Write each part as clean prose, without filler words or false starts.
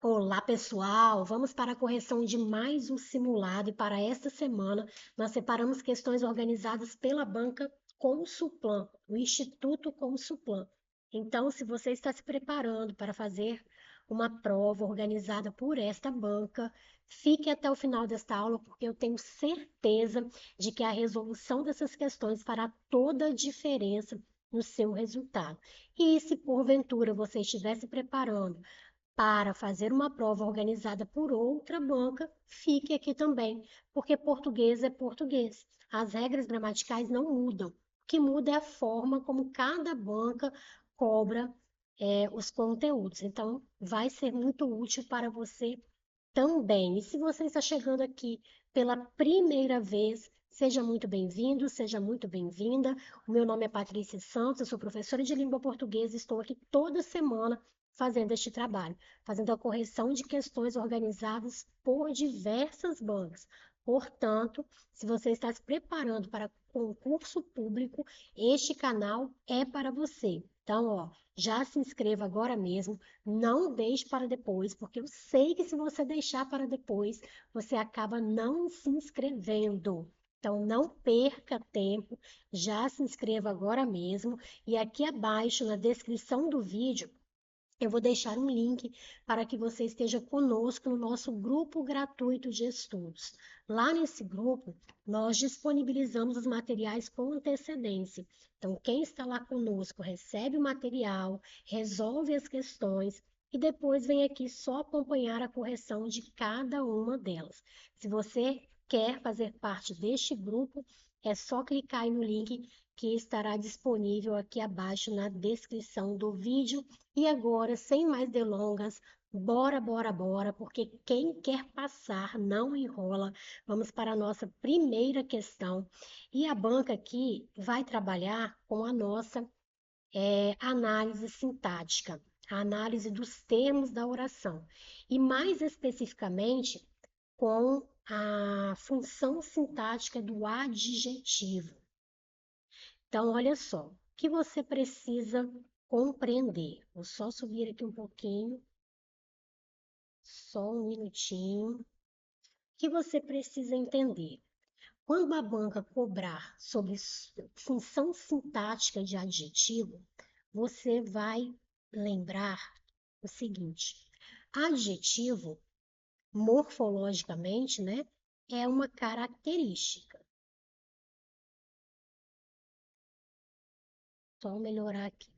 Olá, pessoal! Vamos para a correção de mais um simulado e para esta semana nós separamos questões organizadas pela banca Consulplan, o Instituto Consulplan. Então, se você está se preparando para fazer uma prova organizada por esta banca, fique até o final desta aula, porque eu tenho certeza de que a resolução dessas questões fará toda a diferença no seu resultado. E se porventura você estiver se preparando para fazer uma prova organizada por outra banca, fique aqui também, porque português é português. As regras gramaticais não mudam. O que muda é a forma como cada banca cobra os conteúdos. Então, vai ser muito útil para você também. E se você está chegando aqui pela primeira vez, seja muito bem-vindo, seja muito bem-vinda. O meu nome é Patrícia Santos, eu sou professora de língua portuguesa e estou aqui toda semana fazendo este trabalho, fazendo a correção de questões organizadas por diversas bancas. Portanto, se você está se preparando para concurso público, este canal é para você. Então, ó, já se inscreva agora mesmo, não deixe para depois, porque eu sei que se você deixar para depois, você acaba não se inscrevendo. Então, não perca tempo, já se inscreva agora mesmo. E aqui abaixo, na descrição do vídeo, eu vou deixar um link para que você esteja conosco no nosso grupo gratuito de estudos. Lá nesse grupo, nós disponibilizamos os materiais com antecedência. Então, quem está lá conosco recebe o material, resolve as questões e depois vem aqui só acompanhar a correção de cada uma delas. Se você quer fazer parte deste grupo, é só clicar aí no link que estará disponível aqui abaixo na descrição do vídeo. E agora, sem mais delongas, bora, bora, bora, porque quem quer passar não enrola. Vamos para a nossa primeira questão. E a banca aqui vai trabalhar com a nossa análise sintática, a análise dos termos da oração. E mais especificamente, com a função sintática do adjetivo. Então, olha só, o que você precisa compreender. Vou só subir aqui um pouquinho, só um minutinho. O que você precisa entender? Quando a banca cobrar sobre função sintática de adjetivo, você vai lembrar o seguinte: adjetivo, morfologicamente, né, é uma característica. Só melhorar aqui.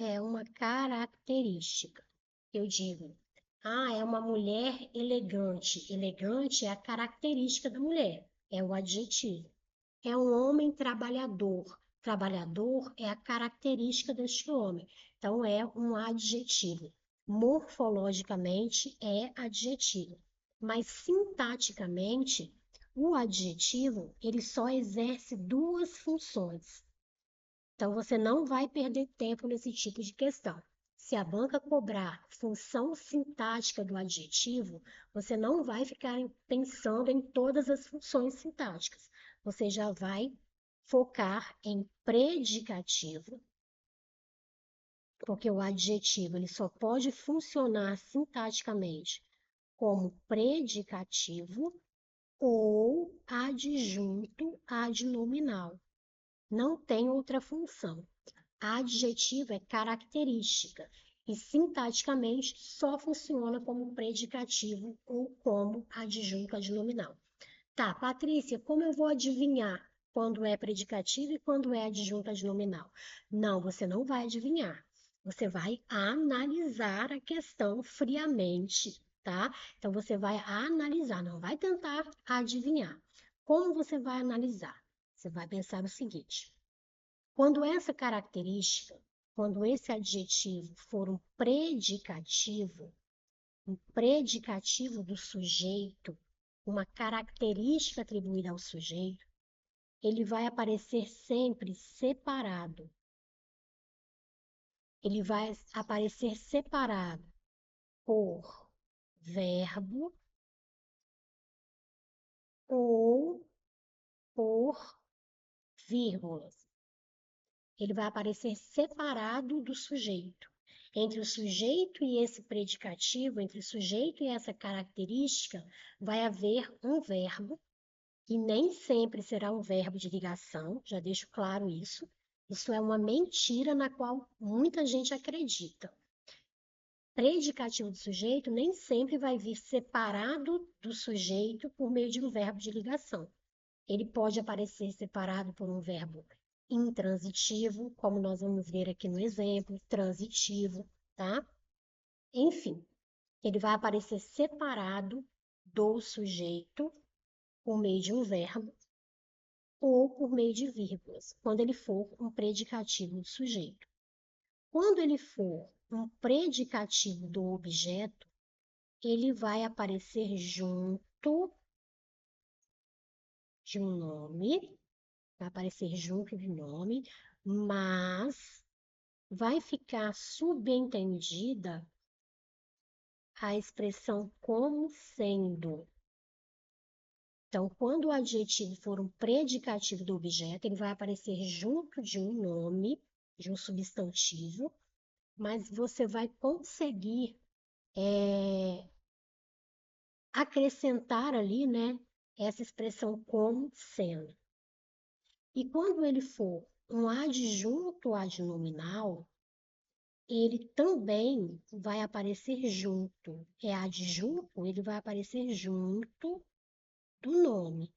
É uma característica. Eu digo, é uma mulher elegante. Elegante é a característica da mulher, é o adjetivo. É um homem trabalhador. Trabalhador é a característica deste homem. Então, é um adjetivo. Morfologicamente, é adjetivo. Mas, sintaticamente, o adjetivo, ele só exerce duas funções. Então, você não vai perder tempo nesse tipo de questão. Se a banca cobrar função sintática do adjetivo, você não vai ficar pensando em todas as funções sintáticas. Você já vai focar em predicativo, porque o adjetivo ele só pode funcionar sintaticamente como predicativo ou adjunto adnominal. Não tem outra função. Adjetivo é característica e sintaticamente só funciona como predicativo ou como adjunto adnominal. Tá, Patrícia, como eu vou adivinhar quando é predicativo e quando é adjunto adnominal? Não, você não vai adivinhar. Você vai analisar a questão friamente, tá? Então você vai analisar, não vai tentar adivinhar. Como você vai analisar? Você vai pensar o seguinte: quando essa característica, quando esse adjetivo for um predicativo do sujeito, uma característica atribuída ao sujeito, ele vai aparecer sempre separado. Ele vai aparecer separado por verbo ou por vírgulas. ele vai aparecer separado do sujeito. Entre o sujeito e esse predicativo, entre o sujeito e essa característica, vai haver um verbo, que nem sempre será um verbo de ligação, já deixo claro isso. Isso é uma mentira na qual muita gente acredita. Predicativo do sujeito nem sempre vai vir separado do sujeito por meio de um verbo de ligação. Ele pode aparecer separado por um verbo intransitivo, como nós vamos ver aqui no exemplo, transitivo, tá? Enfim, ele vai aparecer separado do sujeito por meio de um verbo ou por meio de vírgulas, quando ele for um predicativo do sujeito. Quando ele for um predicativo do objeto, ele vai aparecer junto de um nome, vai aparecer junto de nome, mas vai ficar subentendida a expressão como sendo. Então, quando o adjetivo for um predicativo do objeto, ele vai aparecer junto de um nome, de um substantivo, mas você vai conseguir acrescentar ali, né, essa expressão como sendo. E quando ele for um adjunto adnominal, ele também vai aparecer junto. É adjunto, ele vai aparecer junto do nome,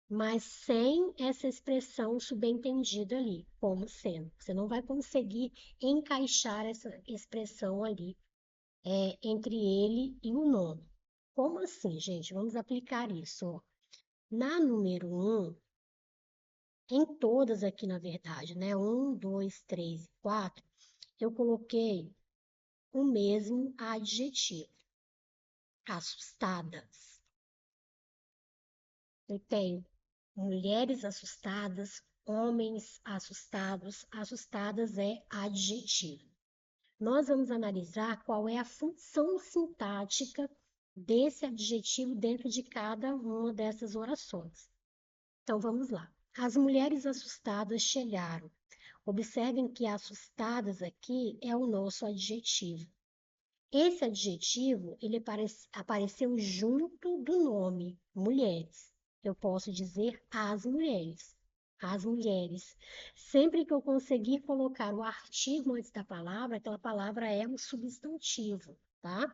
mas sem essa expressão subentendida ali, como sendo. Você não vai conseguir encaixar essa expressão ali entre ele e o nome. Como assim, gente? Vamos aplicar isso. Ó. Na número 1, em todas aqui, na verdade, né? 1, 2, 3 e 4, eu coloquei o mesmo adjetivo. Assustadas. Eu tenho mulheres assustadas, homens assustados. Assustadas é adjetivo. Nós vamos analisar qual é a função sintática desse adjetivo dentro de cada uma dessas orações. Então vamos lá. As mulheres assustadas chegaram. Observem que assustadas aqui é o nosso adjetivo. Esse adjetivo, ele apareceu junto do nome, mulheres. Eu posso dizer as mulheres. As mulheres. Sempre que eu conseguir colocar o artigo antes da palavra, aquela palavra é um substantivo, tá?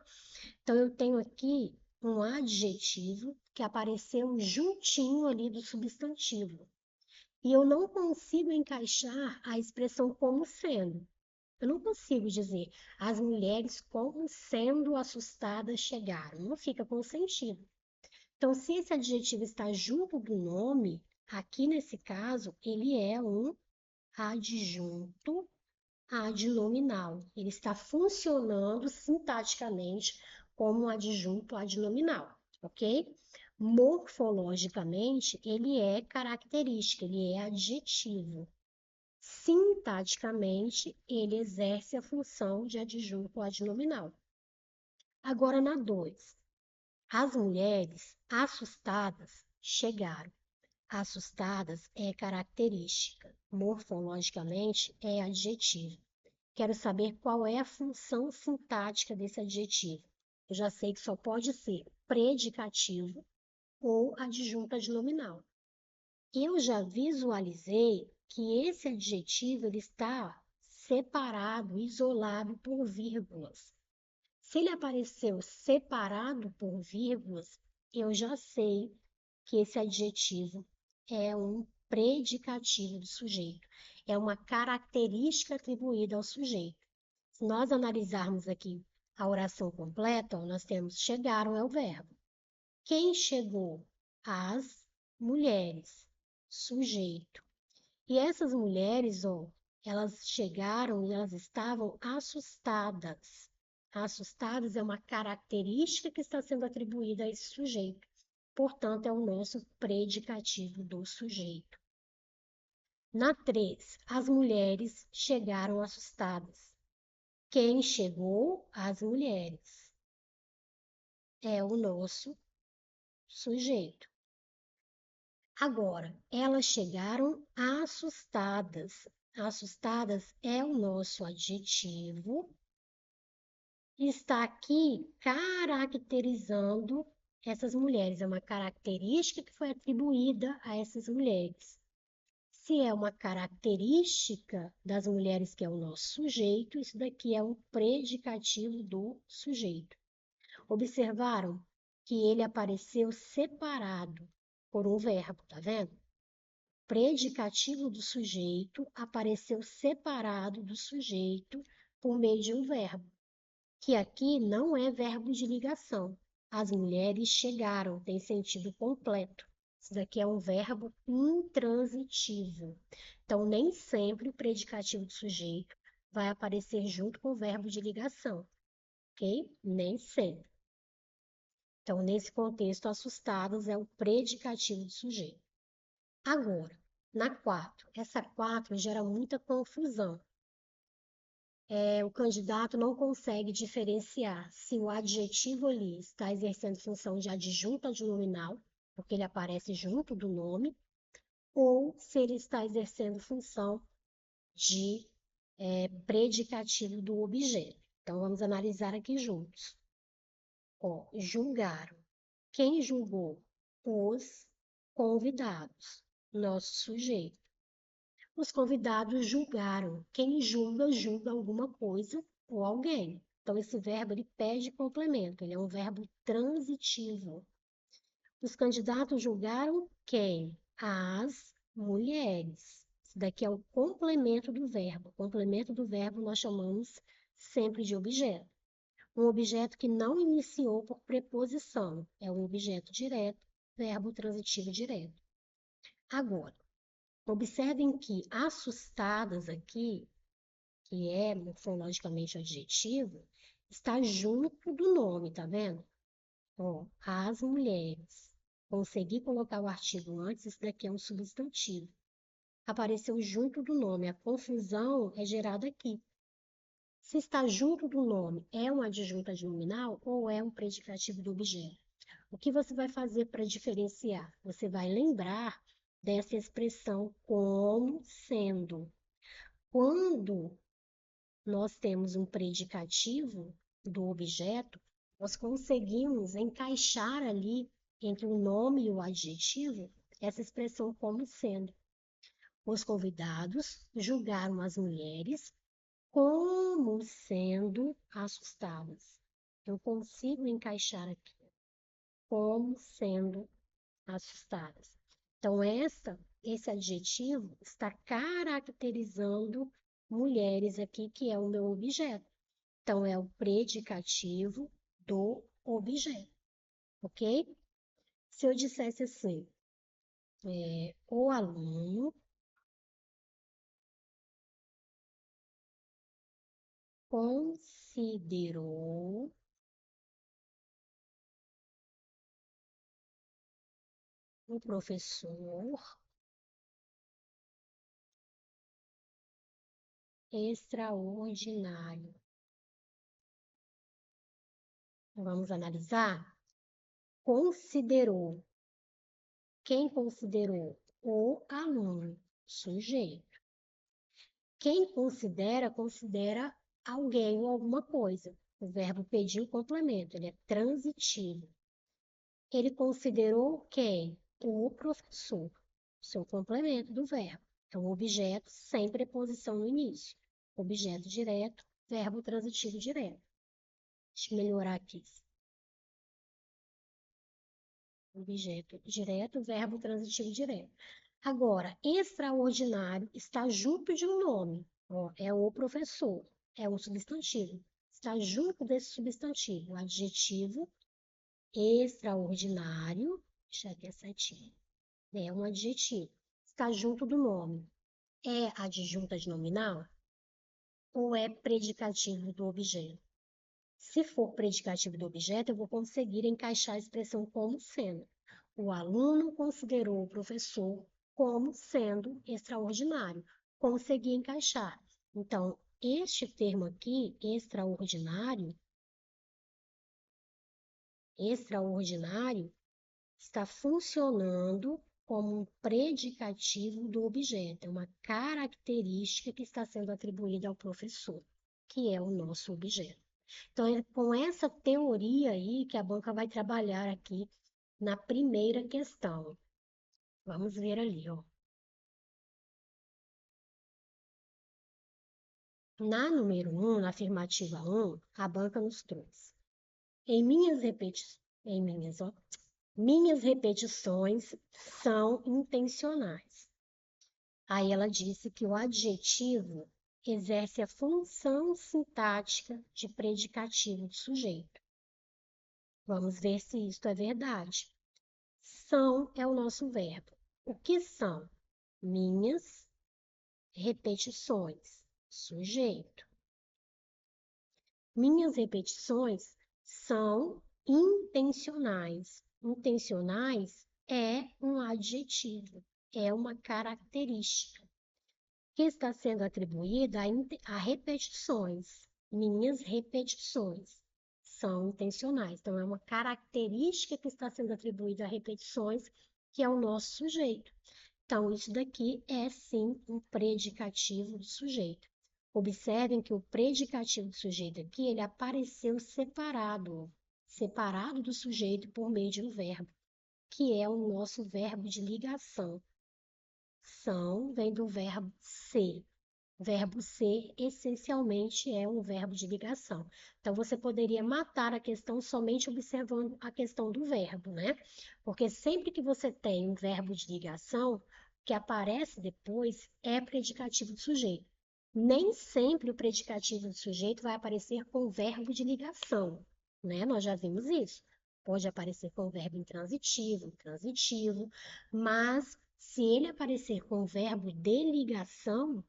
Então, eu tenho aqui um adjetivo que apareceu juntinho ali do substantivo. E eu não consigo encaixar a expressão como sendo. Eu não consigo dizer as mulheres como sendo assustadas chegaram. Não fica com sentido. Então, se esse adjetivo está junto do nome, aqui nesse caso, ele é um adjunto adnominal. Ele está funcionando sintaticamente como um adjunto adnominal, ok? Morfologicamente, ele é característica, ele é adjetivo. Sintaticamente, ele exerce a função de adjunto adnominal. Agora, na 2, as mulheres assustadas chegaram. Assustadas é característica, morfologicamente é adjetivo. Quero saber qual é a função sintática desse adjetivo. Eu já sei que só pode ser predicativo ou adjunto adnominal. Eu já visualizei que esse adjetivo ele está separado, isolado por vírgulas. Se ele apareceu separado por vírgulas, eu já sei que esse adjetivo é um predicativo do sujeito, é uma característica atribuída ao sujeito. Se nós analisarmos aqui a oração completa, ó, nós temos chegaram é o verbo. Quem chegou? As mulheres, sujeito. E essas mulheres, ó, elas chegaram e elas estavam assustadas. Assustadas é uma característica que está sendo atribuída a esse sujeito. Portanto, é o nosso predicativo do sujeito. Na 3, as mulheres chegaram assustadas. Quem chegou? As mulheres. É o nosso sujeito. Agora, elas chegaram assustadas. Assustadas é o nosso adjetivo, está aqui caracterizando essas mulheres. É uma característica que foi atribuída a essas mulheres. Se é uma característica das mulheres que é o nosso sujeito, isso daqui é um predicativo do sujeito. Observaram que ele apareceu separado por um verbo, tá vendo? Predicativo do sujeito apareceu separado do sujeito por meio de um verbo, que aqui não é verbo de ligação. As mulheres chegaram, tem sentido completo. Isso daqui é um verbo intransitivo. Então, nem sempre o predicativo do sujeito vai aparecer junto com o verbo de ligação, ok? Nem sempre. Então, nesse contexto, assustadas é o predicativo do sujeito. Agora, na 4, essa 4 gera muita confusão. O candidato não consegue diferenciar se o adjetivo ali está exercendo função de adjunto adnominal, porque ele aparece junto do nome, ou se ele está exercendo função de predicativo do objeto. Então, vamos analisar aqui juntos. Ó, julgaram. Quem julgou? Os convidados, nosso sujeito. Os convidados julgaram. Quem julga, julga alguma coisa ou alguém. Então, esse verbo ele pede complemento, ele é um verbo transitivo. Os candidatos julgaram quem? As mulheres. Isso daqui é o complemento do verbo. O complemento do verbo nós chamamos sempre de objeto. Um objeto que não iniciou por preposição. É um objeto direto, verbo transitivo direto. Agora, observem que assustadas aqui, que é morfologicamente adjetivo, está junto do nome, tá vendo? Ó, as mulheres. Consegui colocar o artigo antes, isso daqui é um substantivo. Apareceu junto do nome, a confusão é gerada aqui. Se está junto do nome, é um adjunto adnominal ou é um predicativo do objeto? O que você vai fazer para diferenciar? Você vai lembrar dessa expressão como sendo. Quando nós temos um predicativo do objeto, nós conseguimos encaixar ali entre o nome e o adjetivo essa expressão como sendo. Os convidados julgaram as mulheres como sendo assustadas. Eu consigo encaixar aqui como sendo assustadas. Então, esse adjetivo está caracterizando mulheres aqui, que é o meu objeto. Então, é o predicativo do objeto, ok? Se eu dissesse assim, o aluno considerou o professor extraordinário. Vamos analisar? Considerou. Quem considerou? O aluno, sujeito. Quem considera, considera alguém ou alguma coisa. O verbo pedir o complemento, ele é transitivo. Ele considerou quem? O professor, seu complemento do verbo. Então, objeto sem preposição no início. Objeto direto, verbo transitivo direto. Deixa eu melhorar aqui. Objeto direto, verbo transitivo direto. Agora, extraordinário está junto de um nome. Ó, é o professor, é um substantivo. Está junto desse substantivo, adjetivo extraordinário. Deixa aqui certinho. É um adjetivo. Está junto do nome. É adjunta de nominal ou é predicativo do objeto? Se for predicativo do objeto, eu vou conseguir encaixar a expressão como sendo. O aluno considerou o professor como sendo extraordinário. Consegui encaixar. Então, este termo aqui, extraordinário, está funcionando como um predicativo do objeto, é uma característica que está sendo atribuída ao professor, que é o nosso objeto. Então, é com essa teoria aí que a banca vai trabalhar aqui na primeira questão. Vamos ver ali, ó. Na número 1, na afirmativa 1, a banca nos trouxe. Em minhas minhas repetições são intencionais. Aí ela disse que o adjetivo exerce a função sintática de predicativo do sujeito. Vamos ver se isto é verdade. São é o nosso verbo. O que são? Minhas repetições, sujeito. Minhas repetições são intencionais. Intencionais é um adjetivo, é uma característica que está sendo atribuída a repetições. Minhas repetições são intencionais. Então, é uma característica que está sendo atribuída a repetições, que é o nosso sujeito. Então, isso daqui é sim um predicativo do sujeito. Observem que o predicativo do sujeito aqui, ele apareceu separado do sujeito por meio de um verbo, que é o nosso verbo de ligação. São vem do verbo ser. O verbo ser, essencialmente, é um verbo de ligação. Então, você poderia matar a questão somente observando a questão do verbo, né? Porque sempre que você tem um verbo de ligação, o que aparece depois é predicativo do sujeito. Nem sempre o predicativo do sujeito vai aparecer com o verbo de ligação, né? Nós já vimos isso. Pode aparecer com o verbo intransitivo, transitivo, mas se ele aparecer com o verbo de ligação,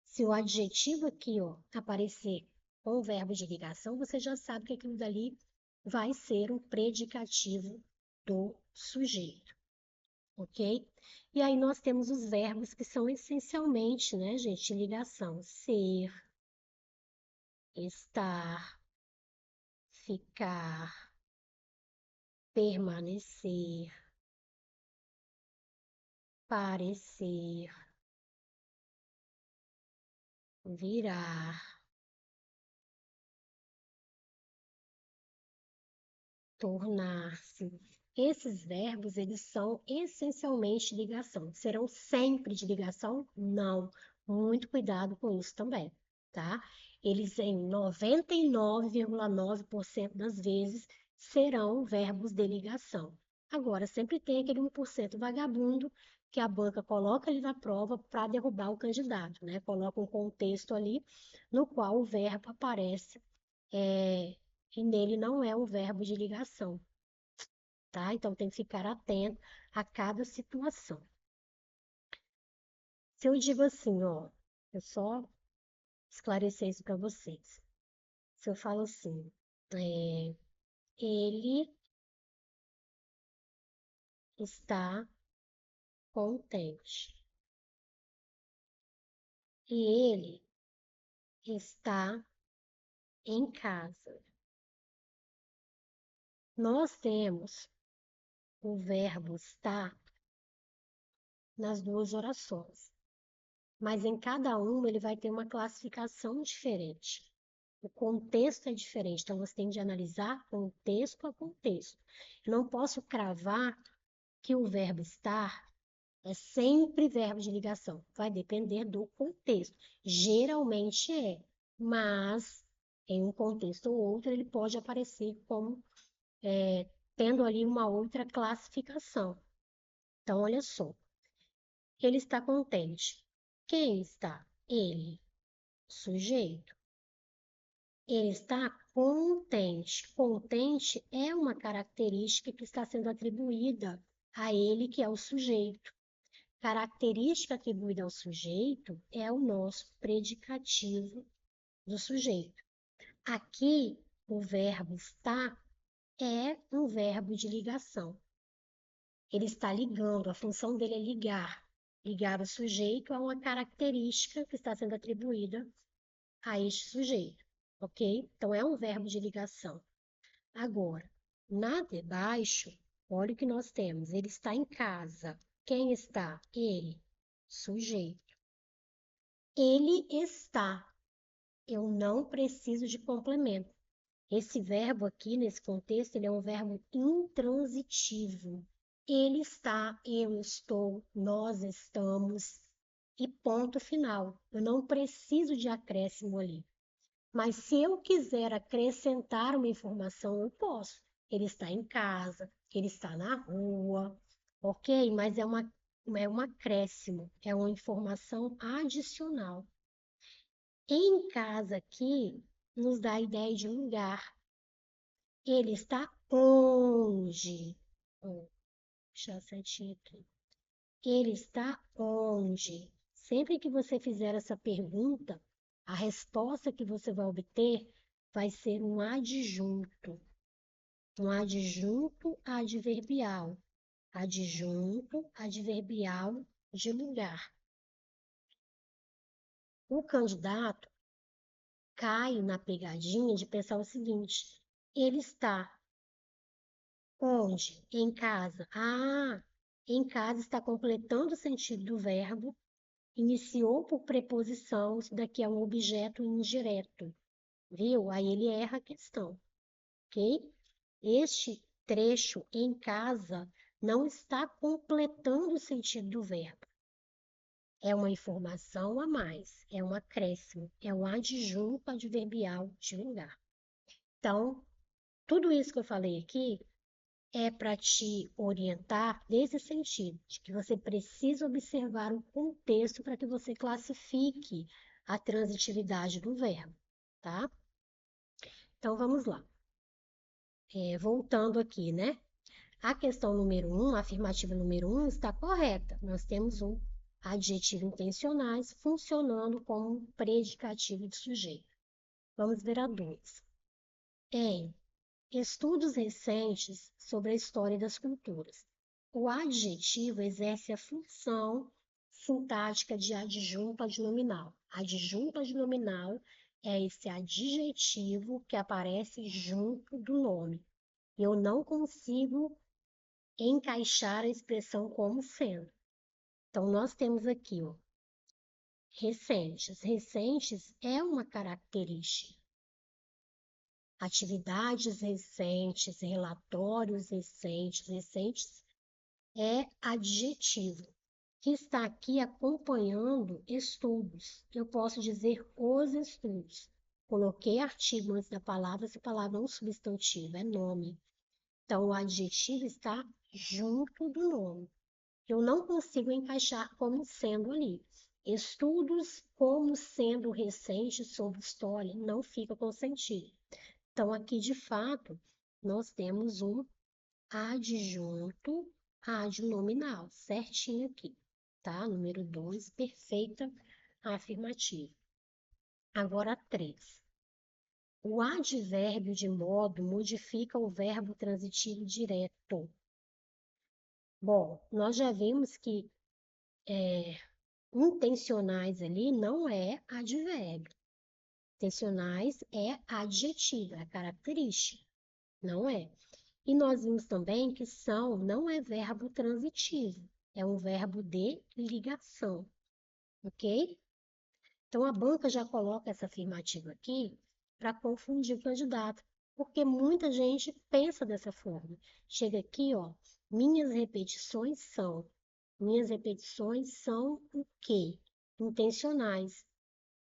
se o adjetivo aqui, ó, aparecer com o verbo de ligação, você já sabe que aquilo dali vai ser um predicativo do sujeito, ok? E aí nós temos os verbos que são essencialmente, né, gente, de ligação. Ser, estar, ficar, permanecer, parecer, virar, tornar-se. Esses verbos, eles são essencialmente de ligação. Serão sempre de ligação? Não. Muito cuidado com isso também, tá? Eles, em 99,9% das vezes, serão verbos de ligação. Agora, sempre tem aquele 1% vagabundo que a banca coloca ali na prova para derrubar o candidato, né? Coloca um contexto ali no qual o verbo aparece e nele não é um verbo de ligação, tá? Então tem que ficar atento a cada situação. Se eu digo assim, ó, eu só esclarecer isso para vocês. Se eu falo assim, ele está contente e ele está em casa. Nós temos o verbo estar nas duas orações, mas em cada uma ele vai ter uma classificação diferente. O contexto é diferente, então você tem de analisar contexto a contexto. Eu não posso cravar que o verbo estar é sempre verbo de ligação, vai depender do contexto. Geralmente é, mas em um contexto ou outro ele pode aparecer como tendo ali uma outra classificação. Então, olha só, ele está contente. Quem está? Ele, sujeito. Ele está contente. Contente é uma característica que está sendo atribuída a ele, que é o sujeito. Característica atribuída ao sujeito é o nosso predicativo do sujeito. Aqui, o verbo estar é um verbo de ligação. Ele está ligando, a função dele é ligar. Ligar o sujeito a uma característica que está sendo atribuída a este sujeito, ok? Então, é um verbo de ligação. Agora, na de baixo, Olha o que nós temos. Ele está em casa. Quem está? Ele. Sujeito. Ele está. Eu não preciso de complemento. Esse verbo aqui, nesse contexto, ele é um verbo intransitivo. Ele está, eu estou, nós estamos e ponto final. Eu não preciso de acréscimo ali. Mas se eu quiser acrescentar uma informação, eu posso. Ele está em casa, ele está na rua, ok? Mas é um acréscimo, é uma informação adicional. Em casa aqui nos dá a ideia de lugar. Ele está onde? Deixa eu setinha aqui. Ele está onde? Sempre que você fizer essa pergunta, a resposta que você vai obter vai ser um adjunto adverbial. Adjunto adverbial de lugar. O candidato cai na pegadinha de pensar o seguinte: ele está onde? Em casa. Ah, em casa está completando o sentido do verbo, iniciou por preposição, isso daqui é um objeto indireto, viu? Aí ele erra a questão, ok? Este trecho em casa não está completando o sentido do verbo. É uma informação a mais, é um acréscimo, é um adjunto adverbial de lugar. Então, tudo isso que eu falei aqui é para te orientar nesse sentido, de que você precisa observar o contexto para que você classifique a transitividade do verbo, tá? Então vamos lá. Voltando aqui, né? A questão número 1, a afirmativa número 1 está correta. Nós temos um adjetivo intencionais funcionando como um predicativo de sujeito. Vamos ver a 2. Em estudos recentes sobre a história das culturas, o adjetivo exerce a função sintática de adjunto adnominal. Adjunto adnominal é esse adjetivo que aparece junto do nome. Eu não consigo encaixar a expressão como sendo. Então, nós temos aqui, ó, recentes. Recentes é uma característica. Atividades recentes, relatórios recentes. Recentes é adjetivo, que está aqui acompanhando estudos. Eu posso dizer os estudos. Coloquei artigo antes da palavra, essa palavra é um substantivo, é nome. Então, o adjetivo está junto do nome. Eu não consigo encaixar como sendo ali. Estudos como sendo recentes sobre história não fica com sentido. Então, aqui, de fato, nós temos um adjunto adnominal, certinho aqui, tá? Número 2, perfeita afirmativa. Agora, 3. O advérbio de modo modifica o verbo transitivo direto. Bom, nós já vimos que intencionais ali não é advérbio. Intencionais é adjetivo, é característica, não é? E nós vimos também que são não é verbo transitivo, é um verbo de ligação, ok? Então a banca já coloca essa afirmativa aqui para confundir o candidato, porque muita gente pensa dessa forma. Chega aqui, ó, minhas repetições são o quê? Intencionais.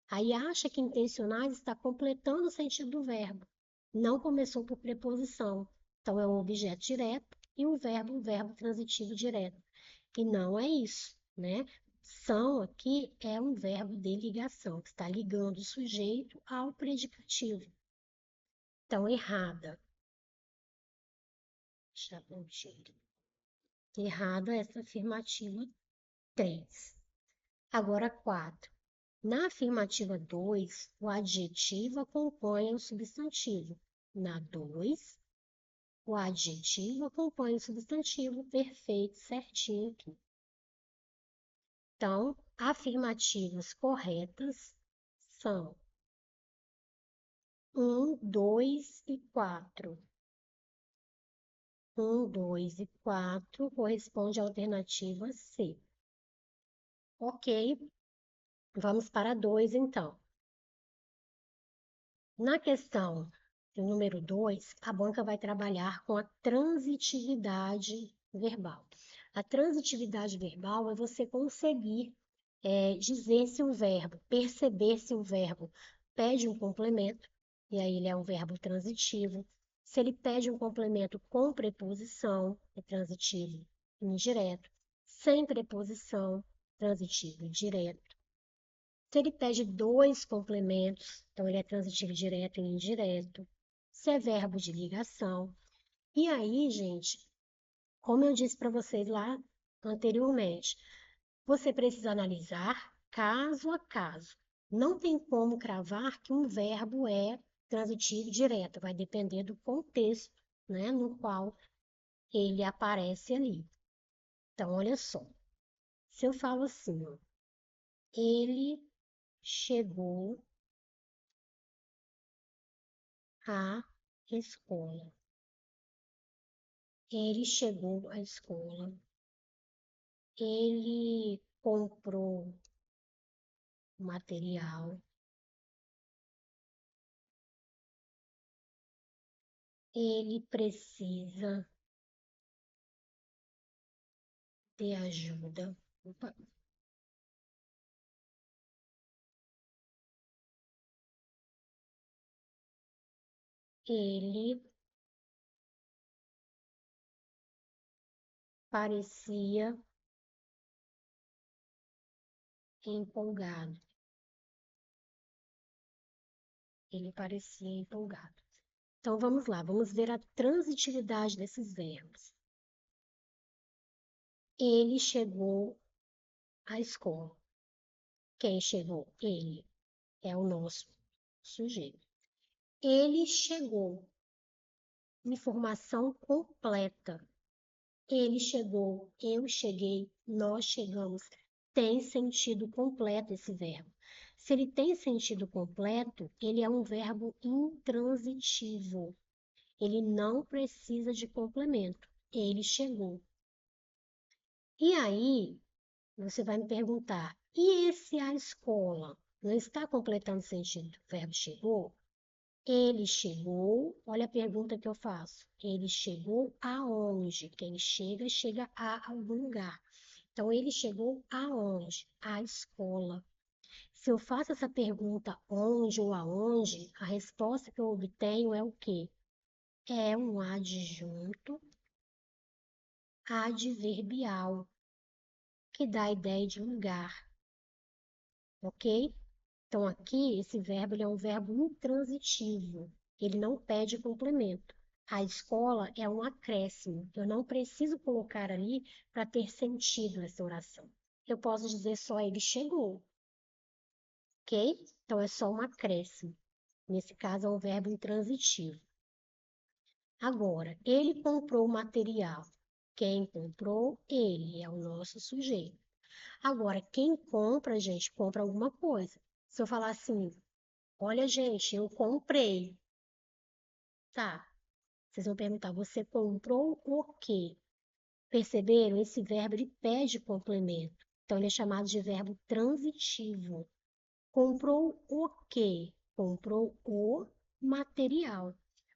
Aí acha que intencionais está completando o sentido do verbo. Não começou por preposição. Então é um objeto direto e o verbo, um verbo transitivo direto. E não é isso, né? São aqui é um verbo de ligação, que está ligando o sujeito ao predicativo. Então, errada. Deixa eu ver. Errada essa afirmativa 3. Agora, 4. Na afirmativa 2, o adjetivo acompanha o substantivo. Na 2, o adjetivo acompanha o substantivo, perfeito, certinho aqui. Então, afirmativas corretas são 1, 2 e 4. 1, 2 e 4 corresponde à alternativa C. Ok, vamos para 2 então. Na questão do número 2, a banca vai trabalhar com a transitividade verbal. A transitividade verbal é você conseguir dizer se o verbo, perceber se o verbo pede um complemento, e aí ele é um verbo transitivo. Se ele pede um complemento com preposição, é transitivo indireto. Sem preposição, transitivo direto. Se ele pede dois complementos, então ele é transitivo direto e indireto. Se é verbo de ligação. E aí, gente, como eu disse para vocês lá anteriormente, você precisa analisar caso a caso. Não tem como cravar que um verbo é transitivo direto, vai depender do contexto, né, no qual ele aparece ali. Então, olha só. Se eu falo assim, ó, ele chegou à escola. Ele chegou à escola. Ele comprou material. Ele precisa de ajuda. Opa. Ele parecia empolgado. Ele parecia empolgado. Então vamos lá, vamos ver a transitividade desses verbos. Ele chegou à escola. Quem chegou? Ele é o nosso sujeito. Ele chegou. Informação completa. Ele chegou, eu cheguei, nós chegamos. Tem sentido completo esse verbo. Se ele tem sentido completo, ele é um verbo intransitivo. Ele não precisa de complemento. Ele chegou. E aí, você vai me perguntar, e esse a escola? Não está completando sentido do verbo chegou? Ele chegou, olha a pergunta que eu faço. Ele chegou aonde? Quem chega, chega a algum lugar. Então, ele chegou aonde? À escola. Se eu faço essa pergunta onde ou aonde, a resposta que eu obtenho é o quê? É um adjunto adverbial, que dá a ideia de lugar, ok? Então, aqui, esse verbo ele é um verbo intransitivo. Ele não pede complemento. A escola é um acréscimo. Eu não preciso colocar ali para ter sentido essa oração. Eu posso dizer só ele chegou, ok? Então, é só um acréscimo. Nesse caso, é um verbo intransitivo. Agora, ele comprou o material. Quem comprou? Ele é o nosso sujeito. Agora, quem compra, gente, compra alguma coisa. Se eu falar assim, olha, gente, eu comprei. Tá. Vocês vão perguntar, você comprou o quê? Perceberam? Esse verbo ele pede complemento. Então, ele é chamado de verbo transitivo. Comprou o quê? Comprou o material.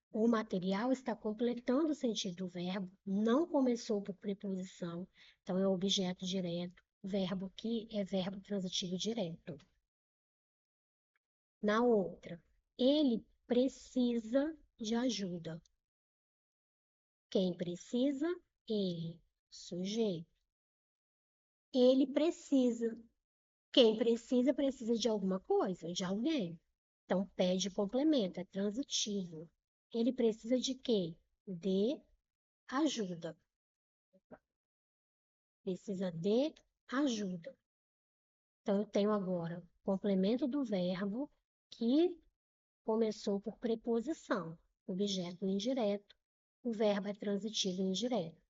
O material está completando o sentido do verbo, não começou por preposição, então é objeto direto. Verbo que é verbo transitivo direto. Na outra, ele precisa de ajuda. Quem precisa? Ele, sujeito. Ele precisa. Quem precisa, precisa de alguma coisa, de alguém. Então, pede complemento, é transitivo. Ele precisa de quê? De ajuda. Precisa de ajuda. Então, eu tenho agora complemento do verbo que começou por preposição, objeto indireto. O verbo é transitivo indireto.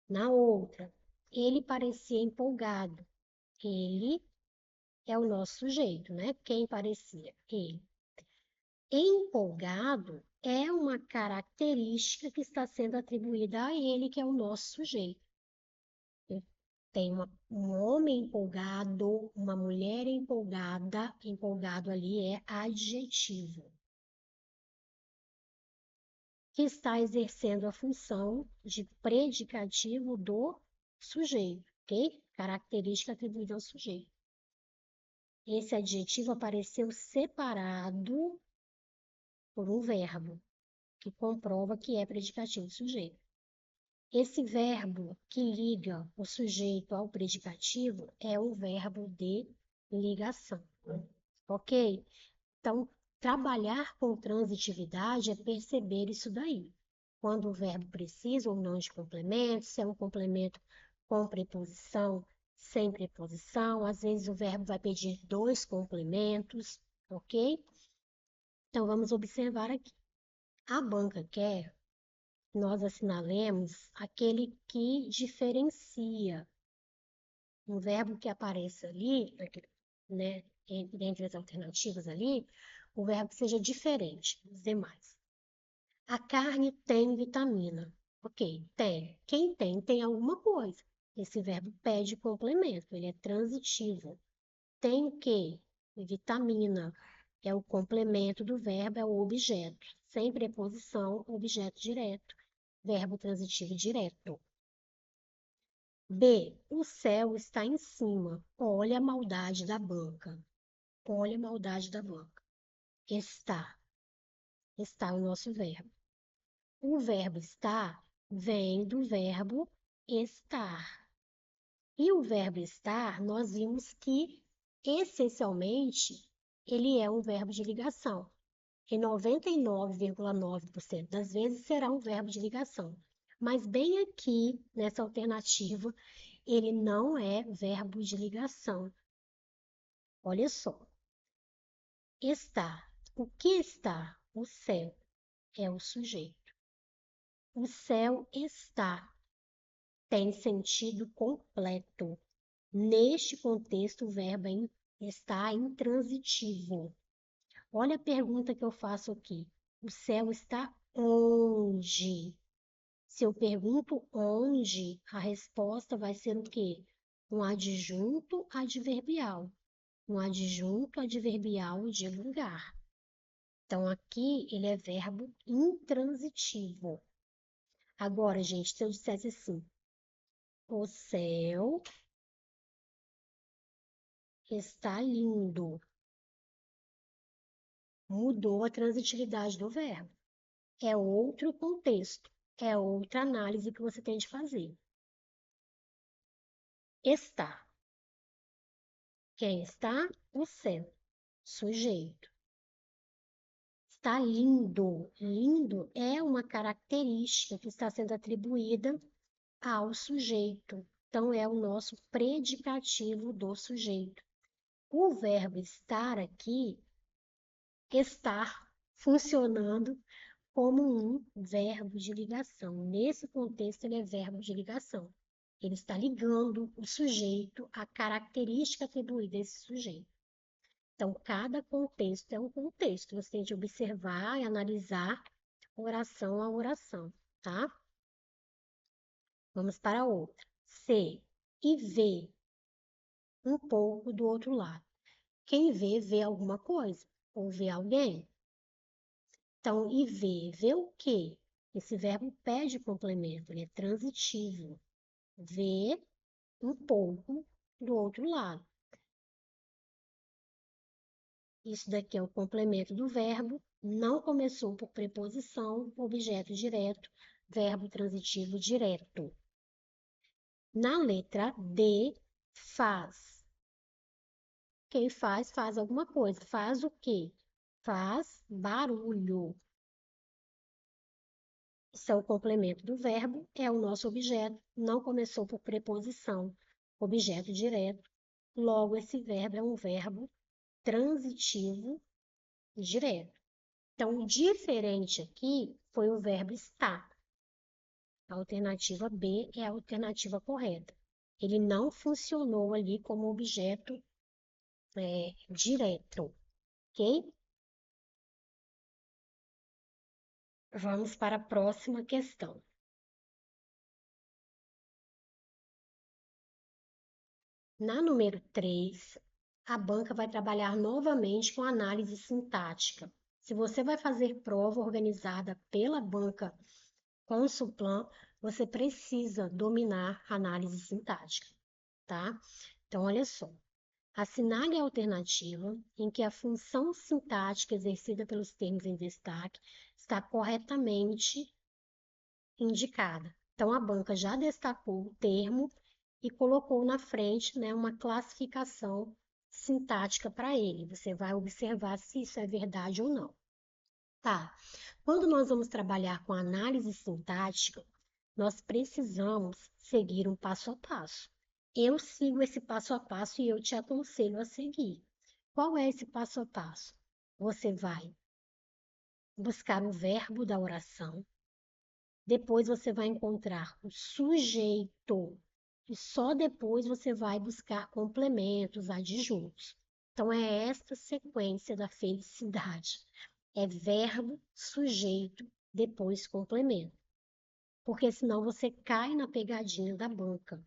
Na outra, ele parecia empolgado. Ele é o nosso sujeito, né? Quem parecia? Ele. Empolgado é uma característica que está sendo atribuída a ele, que é o nosso sujeito. Tem um homem empolgado, uma mulher empolgada, empolgado ali é adjetivo, que está exercendo a função de predicativo do sujeito, ok? Característica atribuída ao sujeito. Esse adjetivo apareceu separado por um verbo, que comprova que é predicativo do sujeito. Esse verbo que liga o sujeito ao predicativo é o verbo de ligação, ok? Então, trabalhar com transitividade é perceber isso daí. Quando o verbo precisa ou não de complemento, se é um complemento com preposição, sem preposição, às vezes o verbo vai pedir dois complementos, ok? Então, vamos observar aqui. A banca quer que nós assinalemos aquele que diferencia um verbo que apareça ali, né, entre as alternativas ali, o verbo que seja diferente dos demais. A carne tem vitamina. Ok, tem. Quem tem, tem alguma coisa. Esse verbo pede complemento, ele é transitivo. Tem o quê? Vitamina. É o complemento do verbo, é o objeto. Sem preposição, objeto direto. Verbo transitivo direto. B. O céu está em cima. Olha a maldade da banca. Olha a maldade da banca. Está. Está é o nosso verbo. O verbo estar vem do verbo estar. E o verbo estar, nós vimos que, essencialmente, ele é um verbo de ligação. Em 99,9% das vezes será um verbo de ligação. Mas bem aqui, nessa alternativa, ele não é verbo de ligação. Olha só. Está. O que está? O céu é o sujeito. O céu está. Tem sentido completo. Neste contexto, o verbo está intransitivo. Olha a pergunta que eu faço aqui. O céu está onde? Se eu pergunto onde, a resposta vai ser o quê? Um adjunto adverbial. Um adjunto adverbial de lugar. Então, aqui ele é verbo intransitivo. Agora, gente, se eu dissesse assim, o céu está lindo. Mudou a transitividade do verbo. É outro contexto, é outra análise que você tem de fazer. Está. Quem está? O céu. Sujeito. Está lindo. Lindo é uma característica que está sendo atribuída ao sujeito. Então, é o nosso predicativo do sujeito. O verbo estar aqui, estar funcionando como um verbo de ligação. Nesse contexto, ele é verbo de ligação. Ele está ligando o sujeito à característica atribuída a esse sujeito. Então, cada contexto é um contexto. Você tem de observar e analisar oração a oração, tá? Vamos para a outra. C. E vê um pouco do outro lado. Quem vê, vê alguma coisa ou vê alguém. Então, e vê o quê? Esse verbo pede complemento, ele é transitivo. Vê um pouco do outro lado. Isso daqui é o complemento do verbo, não começou por preposição, objeto direto, verbo transitivo direto. Na letra D, faz. Quem faz, faz alguma coisa. Faz o quê? Faz barulho. Isso é o complemento do verbo, é o nosso objeto, não começou por preposição, objeto direto. Logo, esse verbo é um verbo transitivo direto. Então, o diferente aqui foi o verbo estar. A alternativa B é a alternativa correta. Ele não funcionou ali como objeto direto, ok? Vamos para a próxima questão. Na número 3, a banca vai trabalhar novamente com análise sintática. Se você vai fazer prova organizada pela banca com o Suplan, você precisa dominar a análise sintática, tá? Então, olha só. Assinale a alternativa em que a função sintática exercida pelos termos em destaque está corretamente indicada. Então, a banca já destacou o termo e colocou na frente, né, uma classificação sintática para ele. Você vai observar se isso é verdade ou não. Tá. Quando nós vamos trabalhar com análise sintática, nós precisamos seguir um passo a passo. Eu sigo esse passo a passo e eu te aconselho a seguir. Qual é esse passo a passo? Você vai buscar o verbo da oração, depois você vai encontrar o sujeito e só depois você vai buscar complementos, adjuntos. Então, é esta sequência da felicidade. É verbo, sujeito, depois complemento. Porque senão você cai na pegadinha da banca.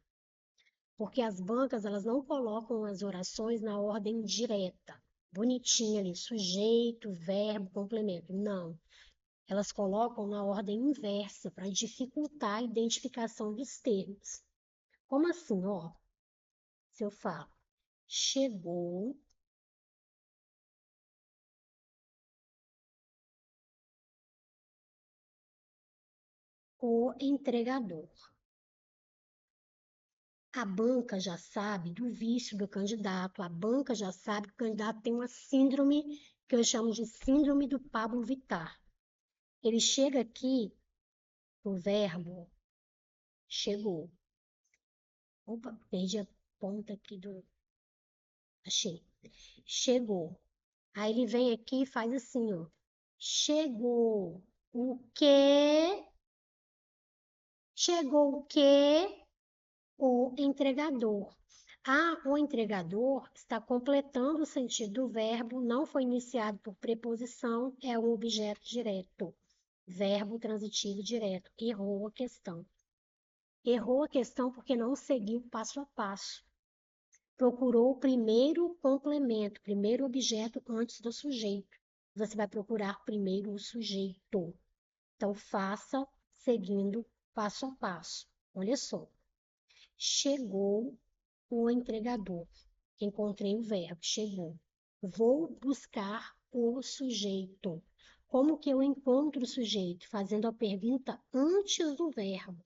Porque as bancas, elas não colocam as orações na ordem direta, bonitinha ali, sujeito, verbo, complemento. Não. Elas colocam na ordem inversa para dificultar a identificação dos termos. Como assim, ó? Se eu falo, chegou o entregador. A banca já sabe do vício do candidato, a banca já sabe que o candidato tem uma síndrome que eu chamo de síndrome do Pablo Vittar. Ele chega aqui no verbo chegou. Opa, perdi a ponta aqui do. Achei. Chegou. Aí ele vem aqui e faz assim, ó. Chegou o quê? Chegou o quê? O entregador. Ah, o entregador está completando o sentido do verbo, não foi iniciado por preposição, é um objeto direto. Verbo transitivo direto. Errou a questão. Errou a questão porque não seguiu passo a passo. Procurou o primeiro complemento, primeiro objeto antes do sujeito. Você vai procurar primeiro o sujeito. Então, faça seguindo passo a passo. Olha só. Chegou o entregador. Encontrei o verbo, chegou. Vou buscar o sujeito. Como que eu encontro o sujeito? Fazendo a pergunta antes do verbo.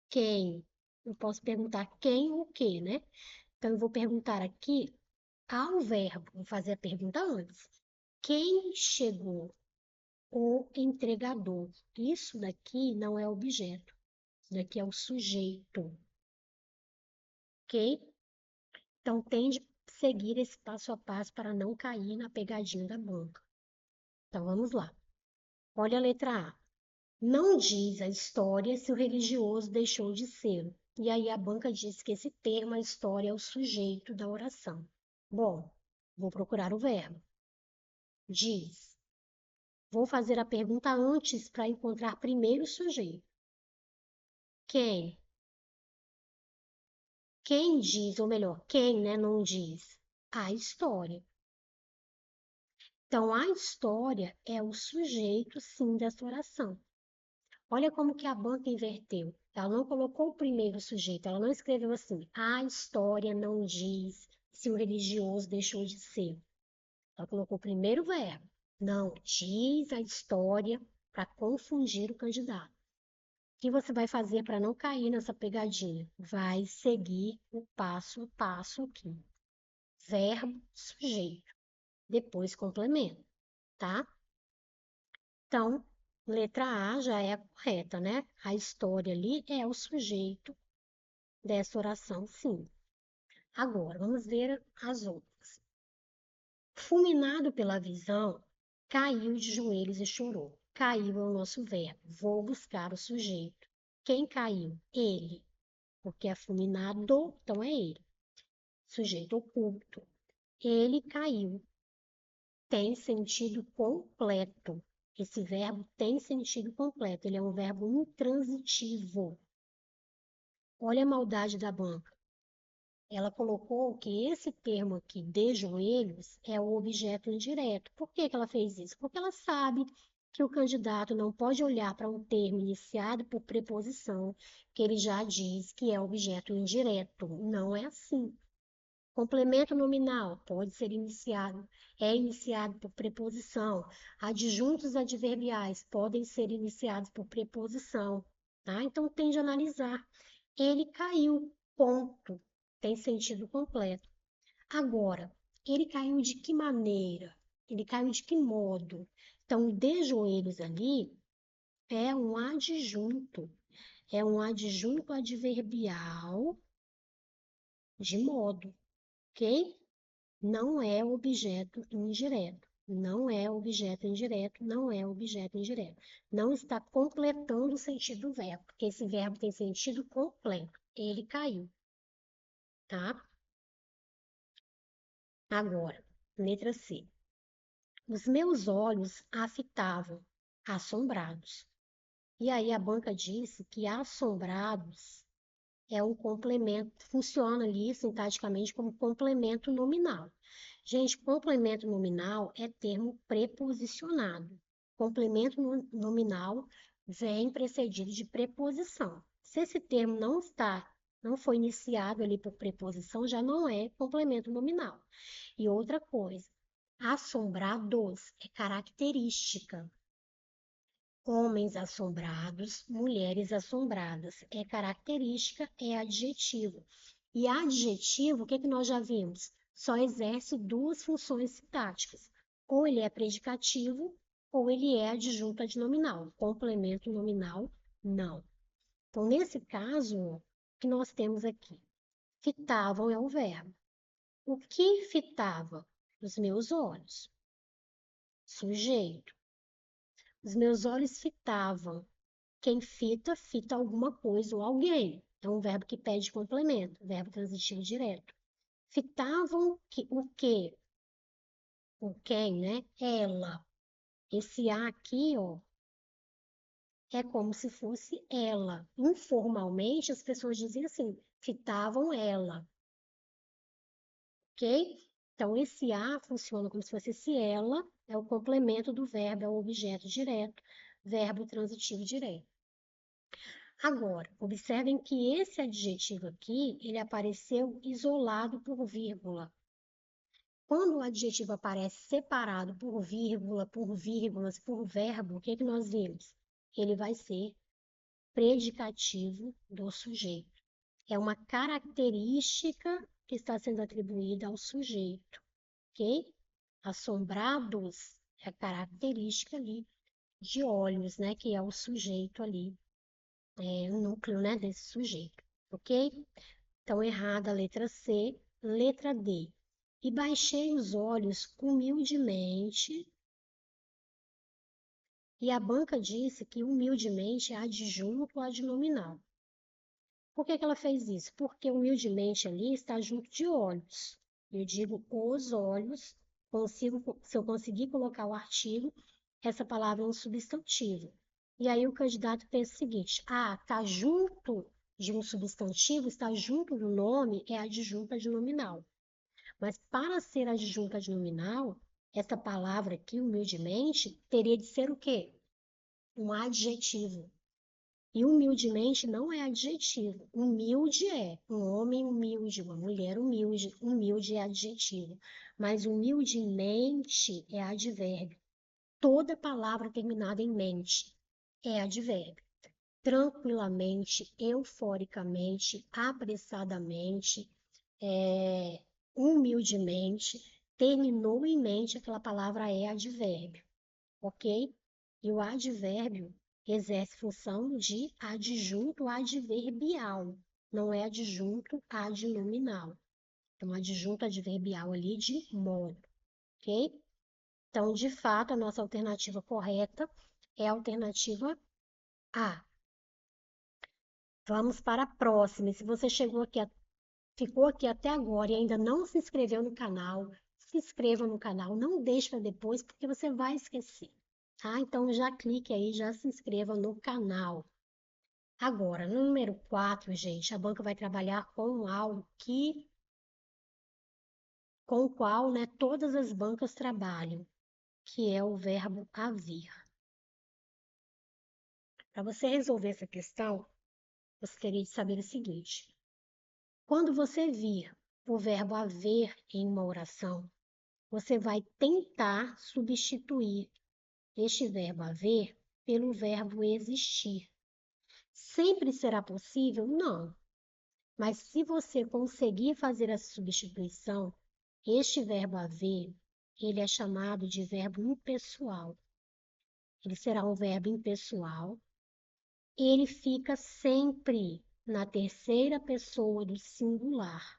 Quem? Eu posso perguntar quem ou o quê, né? Então, eu vou perguntar aqui ao verbo, vou fazer a pergunta antes. Quem chegou? O entregador. Isso daqui não é objeto, isso daqui é o sujeito, ok? Então, tende a seguir esse passo a passo para não cair na pegadinha da banca. Então, vamos lá. Olha a letra A. Não diz a história se o religioso deixou de ser. E aí a banca diz que esse termo, a história, é o sujeito da oração. Bom, vou procurar o verbo. Diz. Vou fazer a pergunta antes para encontrar primeiro o sujeito. Quem? Quem diz, ou melhor, quem, né, não diz? A história. Então, a história é o sujeito, sim, dessa oração. Olha como que a banca inverteu. Ela não colocou o primeiro sujeito, ela não escreveu assim, a história não diz se o religioso deixou de ser. Ela colocou o primeiro verbo. Não, diz a história para confundir o candidato. O que você vai fazer para não cair nessa pegadinha? Vai seguir o passo a passo aqui. Verbo, sujeito. Depois complemento, tá? Então, letra A já é a correta, né? A história ali é o sujeito dessa oração, sim. Agora, vamos ver as outras. Fulminado pela visão, caiu de joelhos e chorou. Caiu é o nosso verbo. Vou buscar o sujeito. Quem caiu? Ele. Porque é fulminado, então é ele. Sujeito oculto. Ele caiu. Tem sentido completo. Esse verbo tem sentido completo, ele é um verbo intransitivo. Olha a maldade da banca. Ela colocou que esse termo aqui, de joelhos, é o objeto indireto. Por que que ela fez isso? Porque ela sabe que o candidato não pode olhar para um termo iniciado por preposição, que ele já diz que é objeto indireto. Não é assim. Complemento nominal pode ser iniciado, é iniciado por preposição. Adjuntos adverbiais podem ser iniciados por preposição, tá? Então tem de analisar. Ele caiu, ponto. Tem sentido completo. Agora, ele caiu de que maneira? Ele caiu de que modo? Então, de joelhos ali é um adjunto adverbial de modo, ok? Não é objeto indireto. Não é objeto indireto, não é objeto indireto. Não está completando o sentido do verbo, porque esse verbo tem sentido completo. Ele caiu, tá? Agora, letra C. Os meus olhos a fitavam, assombrados. E aí a banca disse que assombrados é um complemento, funciona ali sintaticamente como complemento nominal. Gente, complemento nominal é termo preposicionado. Complemento nominal vem precedido de preposição. Se esse termo não foi iniciado ali por preposição, já não é complemento nominal. E outra coisa, assombrados é característica. Homens assombrados, mulheres assombradas. É característica, é adjetivo. E adjetivo, o que que nós já vimos? Só exerce duas funções sintáticas. Ou ele é predicativo, ou ele é adjunto adnominal. Complemento nominal, não. Então, nesse caso, o que nós temos aqui? Fitavam é o verbo. O que fitava? Os meus olhos. Sujeito. Os meus olhos fitavam. Quem fita, fita alguma coisa ou alguém. É um verbo que pede complemento, verbo transitivo direto. Fitavam o quê? O quem, né? Ela. Esse A aqui, ó, é como se fosse ela. Informalmente, as pessoas diziam assim, fitavam ela, ok? Então, esse A funciona como se fosse esse ela, é o complemento do verbo, é o objeto direto, verbo transitivo direto. Agora, observem que esse adjetivo aqui, ele apareceu isolado por vírgula. Quando o adjetivo aparece separado por vírgula, por vírgulas, por verbo, o que que nós vimos? Ele vai ser predicativo do sujeito. É uma característica que está sendo atribuída ao sujeito, ok? Assombrados é a característica ali de olhos, né? Que é o sujeito ali, o núcleo, né, desse sujeito, ok? Então, errada a letra C, letra D. E baixei os olhos humildemente. E a banca disse que humildemente é adjunto adnominal. Por que que ela fez isso? Porque humildemente ali está junto de olhos. Eu digo os olhos, se eu conseguir colocar o artigo, essa palavra é um substantivo. E aí o candidato pensa o seguinte: está junto de um substantivo, está junto do nome, é adjunto adnominal. Mas para ser adjunto adnominal, essa palavra aqui, humildemente, teria de ser o quê? Um adjetivo. E humildemente não é adjetivo. Humilde é um homem humilde, uma mulher humilde. Humilde é adjetivo. Mas humildemente é advérbio. Toda palavra terminada em mente é advérbio. Tranquilamente, euforicamente, apressadamente, humildemente, terminou em mente, aquela palavra é advérbio, ok? E o advérbio exerce função de adjunto adverbial, não é adjunto adnominal. Então, adjunto adverbial ali de modo, ok? Então, de fato, a nossa alternativa correta é a alternativa A. Vamos para a próxima. E se você ficou aqui até agora e ainda não se inscreveu no canal, se inscreva no canal, não deixe para depois, porque você vai esquecer. tá? Então já clique aí, já se inscreva no canal. Agora, no número 4, gente, a banca vai trabalhar com algo com o qual, né, todas as bancas trabalham, que é o verbo haver. Para você resolver essa questão, você teria de saber o seguinte: quando você vir o verbo haver em uma oração, você vai tentar substituir este verbo haver pelo verbo existir. Sempre será possível? Não. Mas se você conseguir fazer essa substituição, este verbo haver, ele é chamado de verbo impessoal. Ele será um verbo impessoal. Ele fica sempre na terceira pessoa do singular.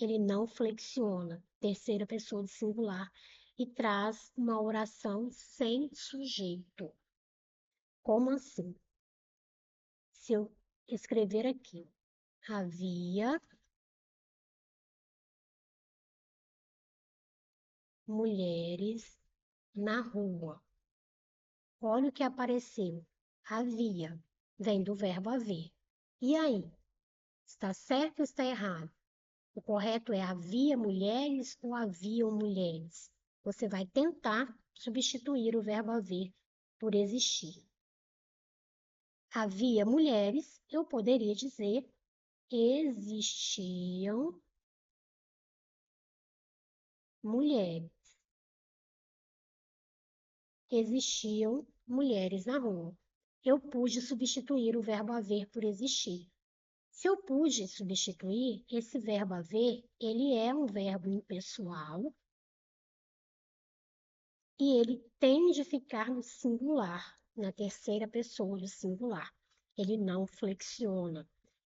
Ele não flexiona, terceira pessoa do singular, e traz uma oração sem sujeito. Como assim? Se eu escrever aqui, havia mulheres na rua. Olha o que apareceu. Havia. Vem do verbo haver. E aí? Está certo ou está errado? O correto é havia mulheres ou haviam mulheres? Você vai tentar substituir o verbo haver por existir. Havia mulheres, eu poderia dizer existiam mulheres. Existiam mulheres na rua. Eu pude substituir o verbo haver por existir. Se eu pude substituir, esse verbo haver, ele é um verbo impessoal e ele tem de ficar no singular, na terceira pessoa do singular. Ele não flexiona.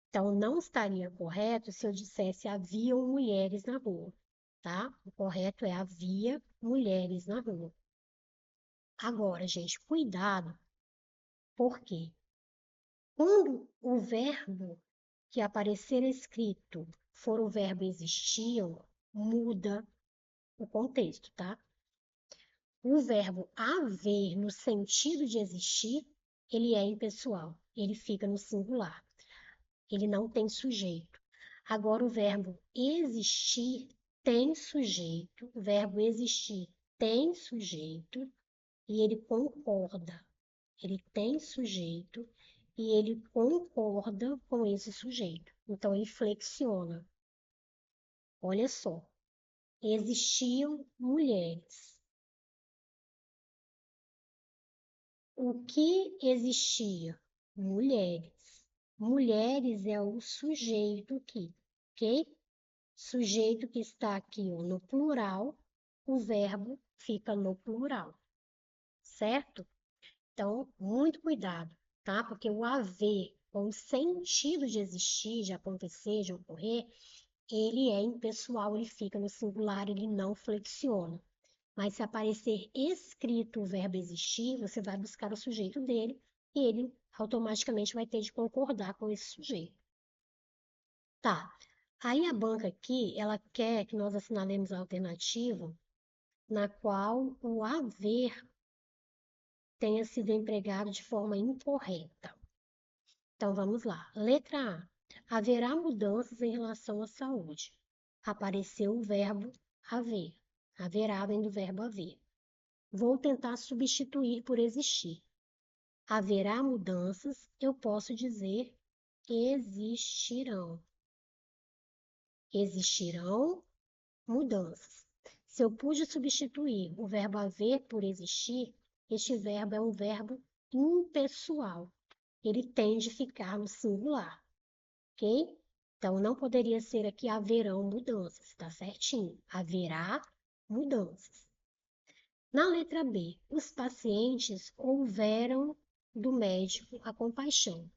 Então, não estaria correto se eu dissesse haviam mulheres na rua, tá? O correto é havia mulheres na rua. Agora, gente, cuidado, porque quando o verbo que aparecer escrito for o verbo existiam, muda o contexto, tá? O verbo haver, no sentido de existir, ele é impessoal, ele fica no singular, ele não tem sujeito. Agora, o verbo existir tem sujeito, o verbo existir tem sujeito e ele concorda. Ele tem sujeito e ele concorda com esse sujeito. Então, ele flexiona. Olha só, existiam mulheres. O que existia? Mulheres. Mulheres é o sujeito aqui, ok? Sujeito que está aqui ó, no plural, o verbo fica no plural, certo? Então, muito cuidado, tá? Porque o haver, com o sentido de existir, de acontecer, de ocorrer, ele é impessoal, ele fica no singular, ele não flexiona. Mas se aparecer escrito o verbo existir, você vai buscar o sujeito dele e ele automaticamente vai ter de concordar com esse sujeito. Tá. Aí a banca aqui, ela quer que nós assinalemos a alternativa na qual o haver tenha sido empregado de forma incorreta. Então vamos lá. Letra A. Haverá mudanças em relação à saúde. Apareceu o verbo haver. Haverá vem do verbo haver. Vou tentar substituir por existir. Haverá mudanças, eu posso dizer existirão. Existirão mudanças. Se eu pude substituir o verbo haver por existir, este verbo é um verbo impessoal. Ele tem de ficar no singular, ok? Então, não poderia ser aqui haverão mudanças, tá certinho? Haverá mudanças. Na letra B, os pacientes houveram do médico a compaixão.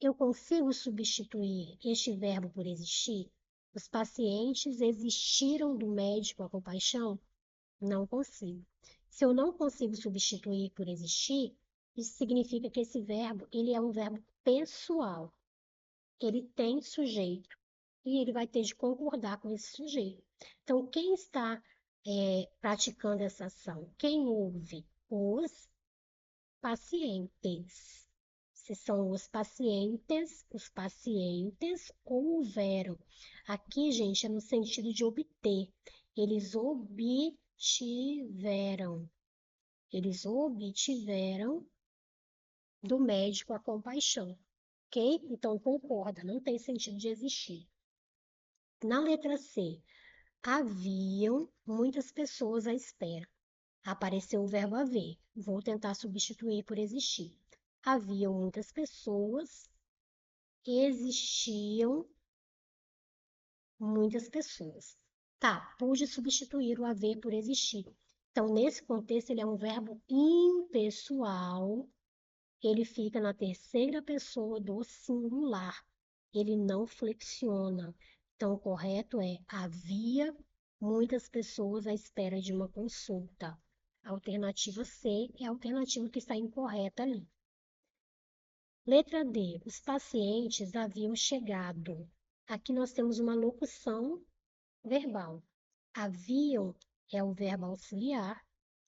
Eu consigo substituir este verbo por existir? Os pacientes existiram do médico a compaixão? Não consigo. Se eu não consigo substituir por existir, isso significa que esse verbo, ele é um verbo pessoal. Ele tem sujeito e ele vai ter de concordar com esse sujeito. Então, quem está praticando essa ação? Quem ouve? os pacientes. Se são os pacientes houveram. Aqui, gente, é no sentido de obter. Eles obtiveram. Eles obtiveram do médico a compaixão. Ok? Então, concorda, não tem sentido de existir. Na letra C, haviam muitas pessoas à espera. Apareceu o verbo haver. Vou tentar substituir por existir. Haviam muitas pessoas, existiam muitas pessoas. Tá, pude substituir o haver por existir. Então, nesse contexto, ele é um verbo impessoal, ele fica na terceira pessoa do singular, ele não flexiona. Então, o correto é: havia muitas pessoas à espera de uma consulta. A alternativa C é a alternativa que está incorreta ali. Letra D. Os pacientes haviam chegado. Aqui nós temos uma locução verbal. Haviam é o verbo auxiliar,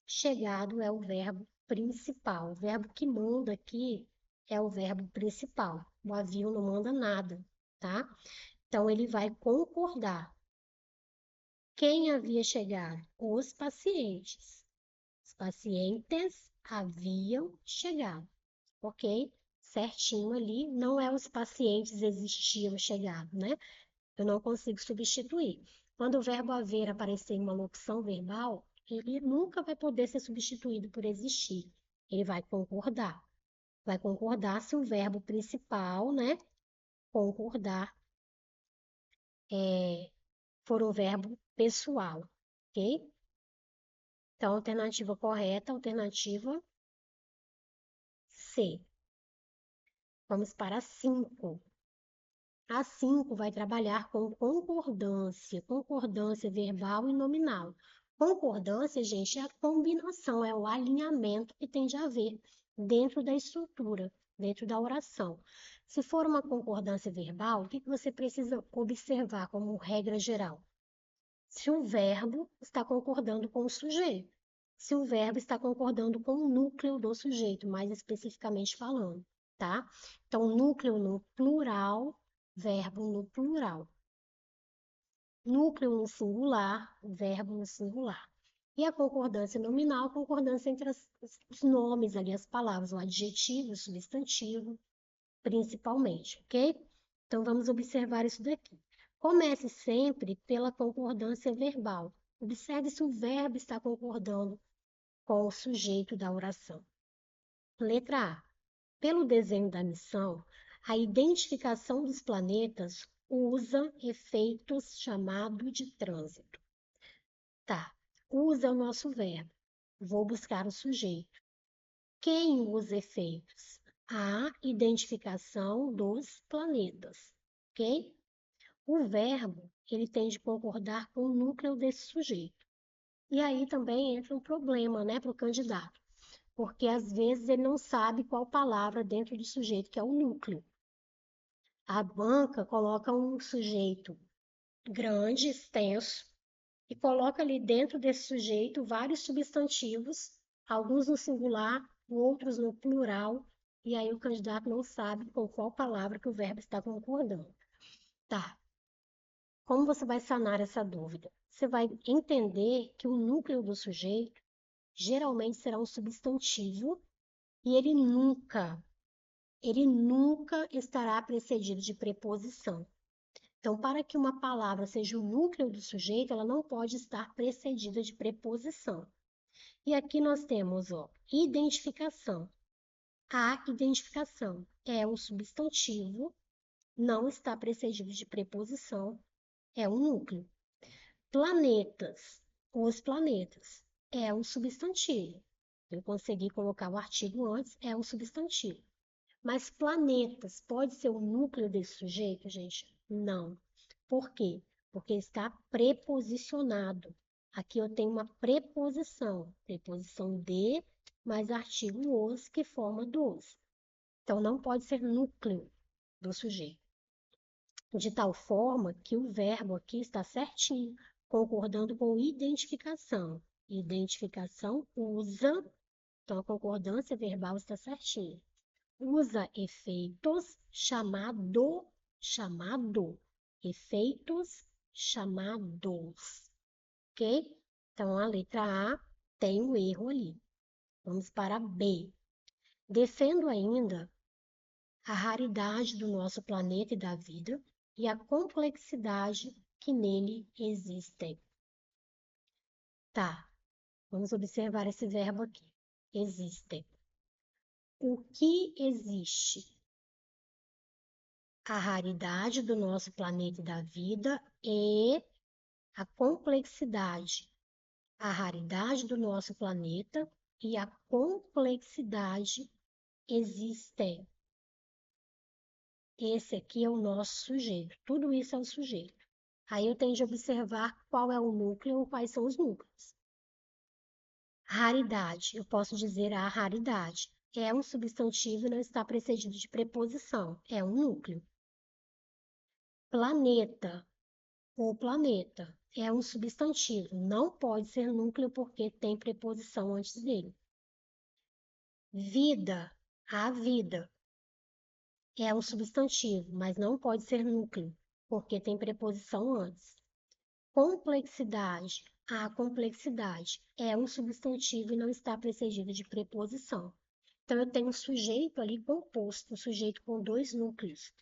chegado é o verbo principal. O verbo que manda aqui é o verbo principal. O haviam não manda nada, tá? Então ele vai concordar. Quem havia chegado? Os pacientes. Os pacientes haviam chegado, ok? Certinho ali, não é os pacientes existiam chegado, né? Eu não consigo substituir. Quando o verbo haver aparecer em uma locução verbal, ele nunca vai poder ser substituído por existir. Ele vai concordar. Vai concordar se o verbo principal, né? Concordar for um verbo pessoal, ok? Então, alternativa correta, alternativa C. Vamos para 5. A 5 vai trabalhar com concordância verbal e nominal. Concordância, gente, é a combinação, é o alinhamento que tem de haver dentro da estrutura, dentro da oração. Se for uma concordância verbal, o que você precisa observar como regra geral? Se o verbo está concordando com o sujeito, se o verbo está concordando com o núcleo do sujeito, mais especificamente falando, tá? Então, núcleo no plural, verbo no plural. Núcleo no singular, verbo no singular. E a concordância nominal, concordância entre os nomes ali, as palavras, o adjetivo, o substantivo, principalmente, ok? Então, vamos observar isso daqui. Comece sempre pela concordância verbal. Observe se o verbo está concordando com o sujeito da oração. Letra A. Pelo desenho da missão, a identificação dos planetas usa efeitos chamados de trânsito. Tá, usa o nosso verbo. Vou buscar o sujeito. Quem usa efeitos? A identificação dos planetas, ok? O verbo, ele tem de concordar com o núcleo desse sujeito. E aí também entra um problema, né, para o candidato, porque às vezes ele não sabe qual palavra dentro do sujeito que é o núcleo. A banca coloca um sujeito grande, extenso, e coloca ali dentro desse sujeito vários substantivos, alguns no singular, outros no plural, e aí o candidato não sabe com qual palavra que o verbo está concordando. Tá. Como você vai sanar essa dúvida? Você vai entender que o núcleo do sujeito geralmente será um substantivo e ele nunca estará precedido de preposição. Então, para que uma palavra seja o núcleo do sujeito, ela não pode estar precedida de preposição. E aqui nós temos, ó, identificação. A identificação é um substantivo, não está precedido de preposição, é um núcleo. Planetas, os planetas, é um substantivo. Eu consegui colocar o artigo antes, é um substantivo. Mas planetas pode ser o núcleo desse sujeito, gente? Não. Por quê? Porque está preposicionado. Aqui eu tenho uma preposição de mais artigo os, que forma dos. Então, não pode ser núcleo do sujeito. De tal forma que o verbo aqui está certinho, concordando com identificação. Identificação usa Então, a concordância verbal está certinha. Usa efeitos, chamado, efeitos, chamados, ok? Então, a letra A tem um erro ali. Vamos para B. Defendo ainda a raridade do nosso planeta e da vida e a complexidade que nele existem. Tá, vamos observar esse verbo aqui. Existem. O que existe? A raridade do nosso planeta e da vida e a complexidade. A raridade do nosso planeta e a complexidade existem. Esse aqui é o nosso sujeito. Tudo isso é o sujeito. Aí eu tenho de observar qual é o núcleo ou quais são os núcleos. Raridade. Eu posso dizer a raridade. É um substantivo e não está precedido de preposição. É um núcleo. Planeta ou planeta é um substantivo. Não pode ser núcleo porque tem preposição antes dele. Vida. A vida é um substantivo, mas não pode ser núcleo, porque tem preposição antes. Complexidade. A complexidade é um substantivo e não está precedido de preposição. Então, eu tenho um sujeito ali composto, um sujeito com dois núcleos.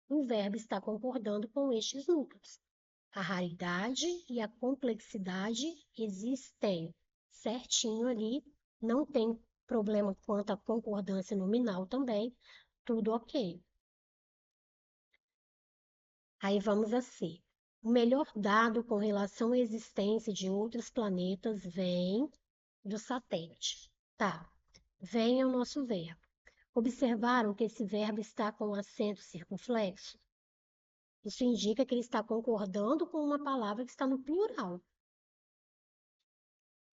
O verbo está concordando com estes núcleos. A raridade e a complexidade existem certinho ali, não tem problema quanto à concordância nominal também, tudo ok. Aí vamos a C. O melhor dado com relação à existência de outros planetas vem do satélite. Tá, vem é o nosso verbo. Observaram que esse verbo está com acento circunflexo? Isso indica que ele está concordando com uma palavra que está no plural.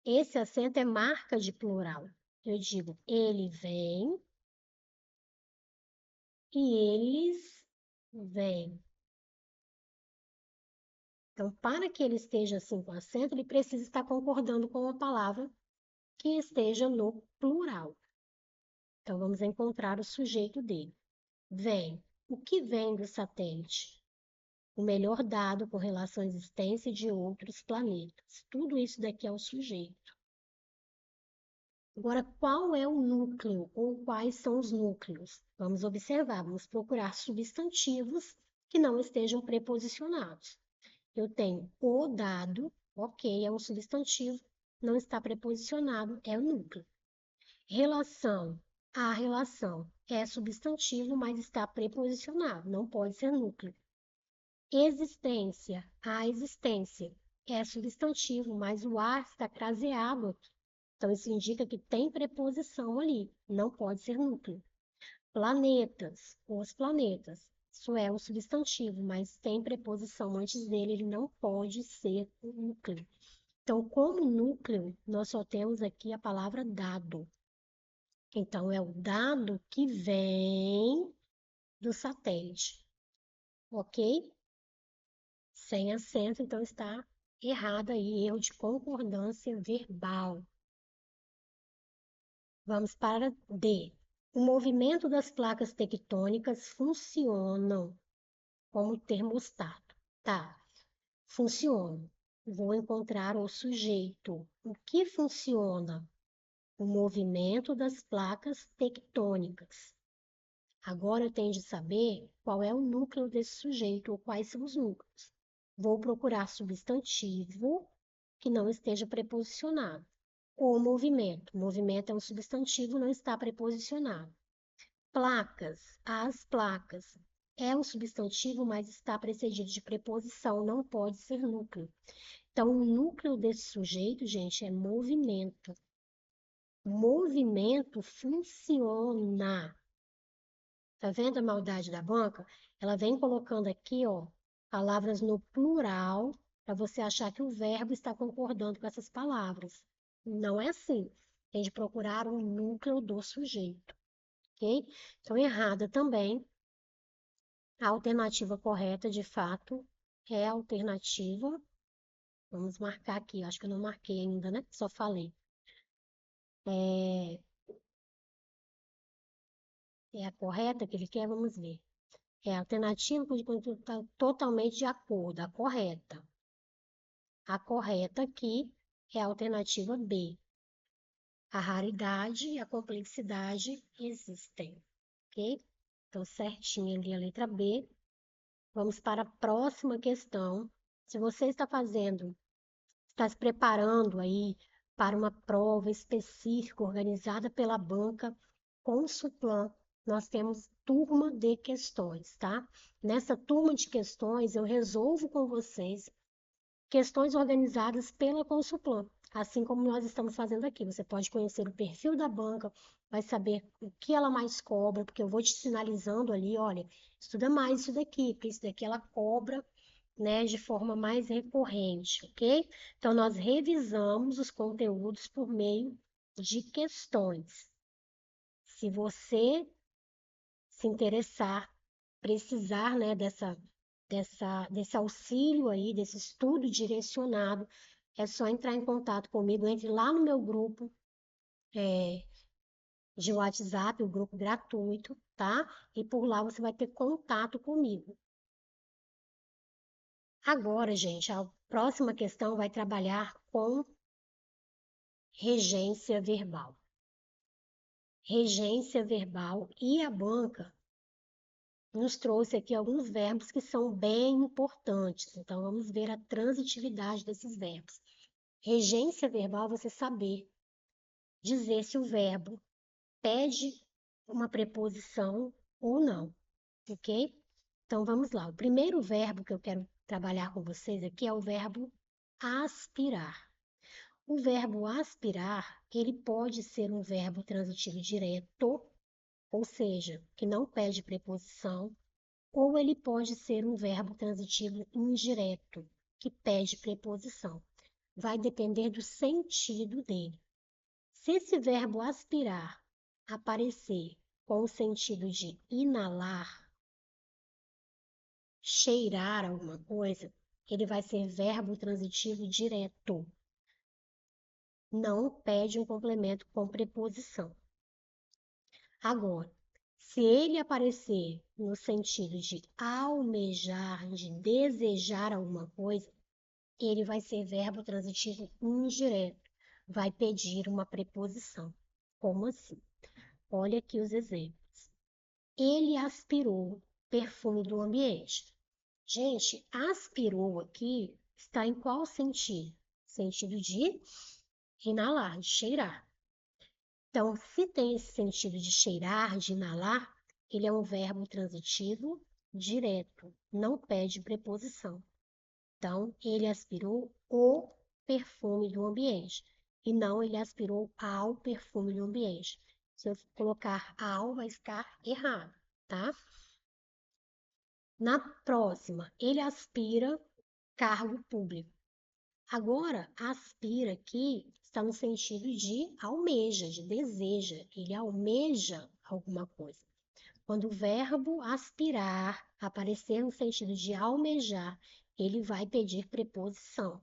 Esse acento é marca de plural. Eu digo, ele vem e eles vêm. Então, para que ele esteja assim com acento, ele precisa estar concordando com uma palavra que esteja no plural. Então, vamos encontrar o sujeito dele. Vem. O que vem do satélite? O melhor dado com relação à existência de outros planetas. Tudo isso daqui é o sujeito. Agora, qual é o núcleo ou quais são os núcleos? Vamos observar, vamos procurar substantivos que não estejam preposicionados. Eu tenho o dado, ok, é um substantivo, não está preposicionado, é o núcleo. Relação, a relação é substantivo, mas está preposicionado, não pode ser núcleo. Existência, a existência é substantivo, mas o a está craseado aqui. Então, isso indica que tem preposição ali, não pode ser núcleo. Planetas, os planetas, isso é um substantivo, mas tem preposição antes dele, ele não pode ser um núcleo. Então, como núcleo, nós só temos aqui a palavra dado. Então, é o dado que vem do satélite, ok? Sem acento, então está errado aí, erro de concordância verbal. Vamos para D. O movimento das placas tectônicas funcionam como termostato. Tá, funciona. Vou encontrar o sujeito. O que funciona? O movimento das placas tectônicas. Agora eu tenho de saber qual é o núcleo desse sujeito ou quais são os núcleos. Vou procurar substantivo que não esteja preposicionado. O movimento. Movimento é um substantivo, não está preposicionado. Placas. As placas. É um substantivo, mas está precedido de preposição, não pode ser núcleo. Então, o núcleo desse sujeito, gente, é movimento. Movimento funciona. Tá vendo a maldade da banca? Ela vem colocando aqui, ó, palavras no plural, para você achar que o verbo está concordando com essas palavras. Não é assim. Tem de procurar o núcleo do sujeito, ok? Então, errada também. A alternativa correta, de fato, é a alternativa. Vamos marcar aqui, acho que eu não marquei ainda, né? Só falei. É a correta que ele quer? Vamos ver. É a alternativa com conjunto está totalmente de acordo, a correta. A correta aqui é a alternativa B. A raridade e a complexidade existem, ok? Então, certinho ali a letra B. Vamos para a próxima questão. Se você está se preparando aí para uma prova específica organizada pela banca com o Suplan, nós temos turma de questões, tá? Nessa turma de questões, eu resolvo com vocês questões organizadas pela Consulplan, assim como nós estamos fazendo aqui. Você pode conhecer o perfil da banca, vai saber o que ela mais cobra, porque eu vou te sinalizando ali, olha, estuda mais isso daqui, porque isso daqui ela cobra, né, de forma mais recorrente, ok? Então, nós revisamos os conteúdos por meio de questões. Se você se interessar, precisar, né, desse auxílio aí, desse estudo direcionado, é só entrar em contato comigo, entre lá no meu grupo de WhatsApp, o grupo gratuito, tá? E por lá você vai ter contato comigo. Agora, gente, a próxima questão vai trabalhar com regência verbal. Regência verbal e a banca nos trouxe aqui alguns verbos que são bem importantes. Então, vamos ver a transitividade desses verbos. Regência verbal é você saber dizer se o verbo pede uma preposição ou não, ok? Então, vamos lá. O primeiro verbo que eu quero trabalhar com vocês aqui é o verbo aspirar. O verbo aspirar, ele pode ser um verbo transitivo direto, ou seja, que não pede preposição, ou ele pode ser um verbo transitivo indireto, que pede preposição. Vai depender do sentido dele. Se esse verbo aspirar aparecer com o sentido de inalar, cheirar alguma coisa, ele vai ser verbo transitivo direto. Não pede um complemento com preposição. Agora, se ele aparecer no sentido de almejar, de desejar alguma coisa, ele vai ser verbo transitivo indireto, vai pedir uma preposição. Como assim? Olha aqui os exemplos. Ele aspirou perfume do ambiente. Gente, aspirou aqui está em qual sentido? Sentido de inalar, de cheirar. Então, se tem esse sentido de cheirar, de inalar, ele é um verbo transitivo direto, não pede preposição. Então, ele aspirou o perfume do ambiente e não ele aspirou ao perfume do ambiente. Se eu colocar ao, vai ficar errado, tá? Na próxima, ele aspira cargo público. Agora, aspira aqui está no sentido de almeja, de deseja. Ele almeja alguma coisa. Quando o verbo aspirar aparecer no sentido de almejar, ele vai pedir preposição.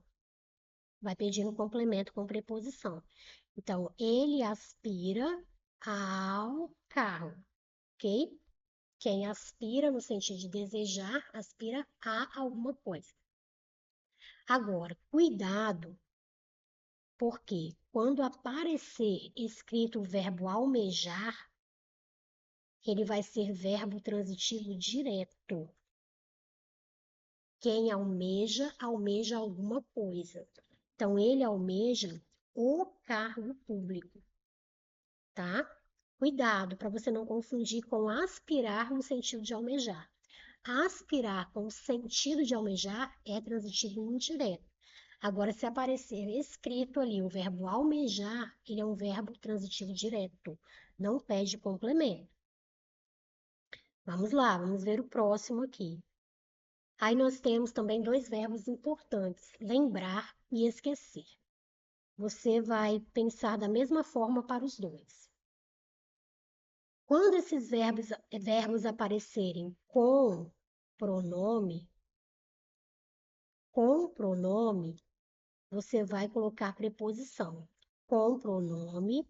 Vai pedir um complemento com preposição. Então, ele aspira ao carro, ok? Quem aspira no sentido de desejar, aspira a alguma coisa. Agora, cuidado, porque quando aparecer escrito o verbo almejar, ele vai ser verbo transitivo direto. Quem almeja, almeja alguma coisa. Então, ele almeja o cargo público, tá? Cuidado para você não confundir com aspirar no sentido de almejar. Aspirar com o sentido de almejar é transitivo indireto. Agora, se aparecer escrito ali o verbo almejar, ele é um verbo transitivo direto, não pede complemento. Vamos lá, vamos ver o próximo aqui. Aí nós temos também dois verbos importantes, lembrar e esquecer. Você vai pensar da mesma forma para os dois. Quando esses verbos aparecerem com pronome, você vai colocar preposição. Com pronome,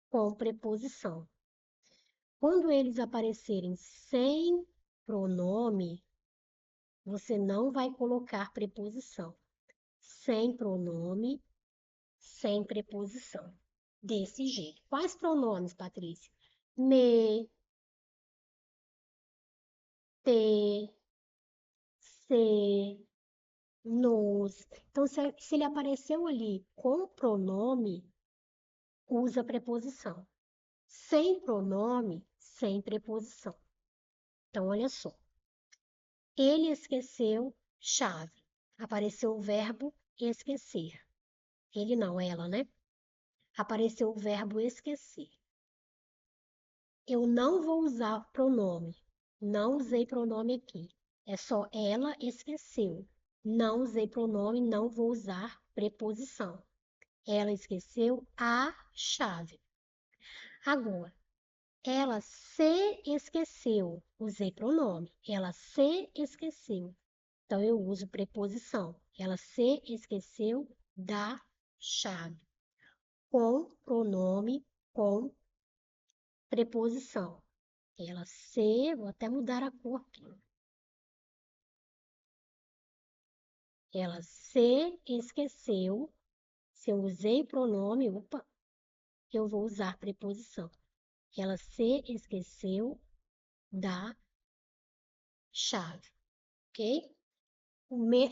com preposição. Quando eles aparecerem sem pronome, você não vai colocar preposição. Sem pronome, sem preposição. Desse jeito. Quais pronomes, Patrícia? Me, te, se, nos. Então, se ele apareceu ali com pronome, usa preposição. Sem pronome, sem preposição. Então, olha só. Ele esqueceu chave. Apareceu o verbo esquecer. Ele não, ela, né? Apareceu o verbo esquecer. Eu não vou usar pronome. Não usei pronome aqui. É só ela esqueceu. Não usei pronome, não vou usar preposição. Ela esqueceu a chave. Agora, ela se esqueceu. Usei pronome. Ela se esqueceu. Então, eu uso preposição. Ela se esqueceu da chave. Com pronome, com preposição. Ela se, vou até mudar a cor aqui. Ela se esqueceu. Se eu usei pronome, opa, eu vou usar preposição. Ela se esqueceu da chave, ok?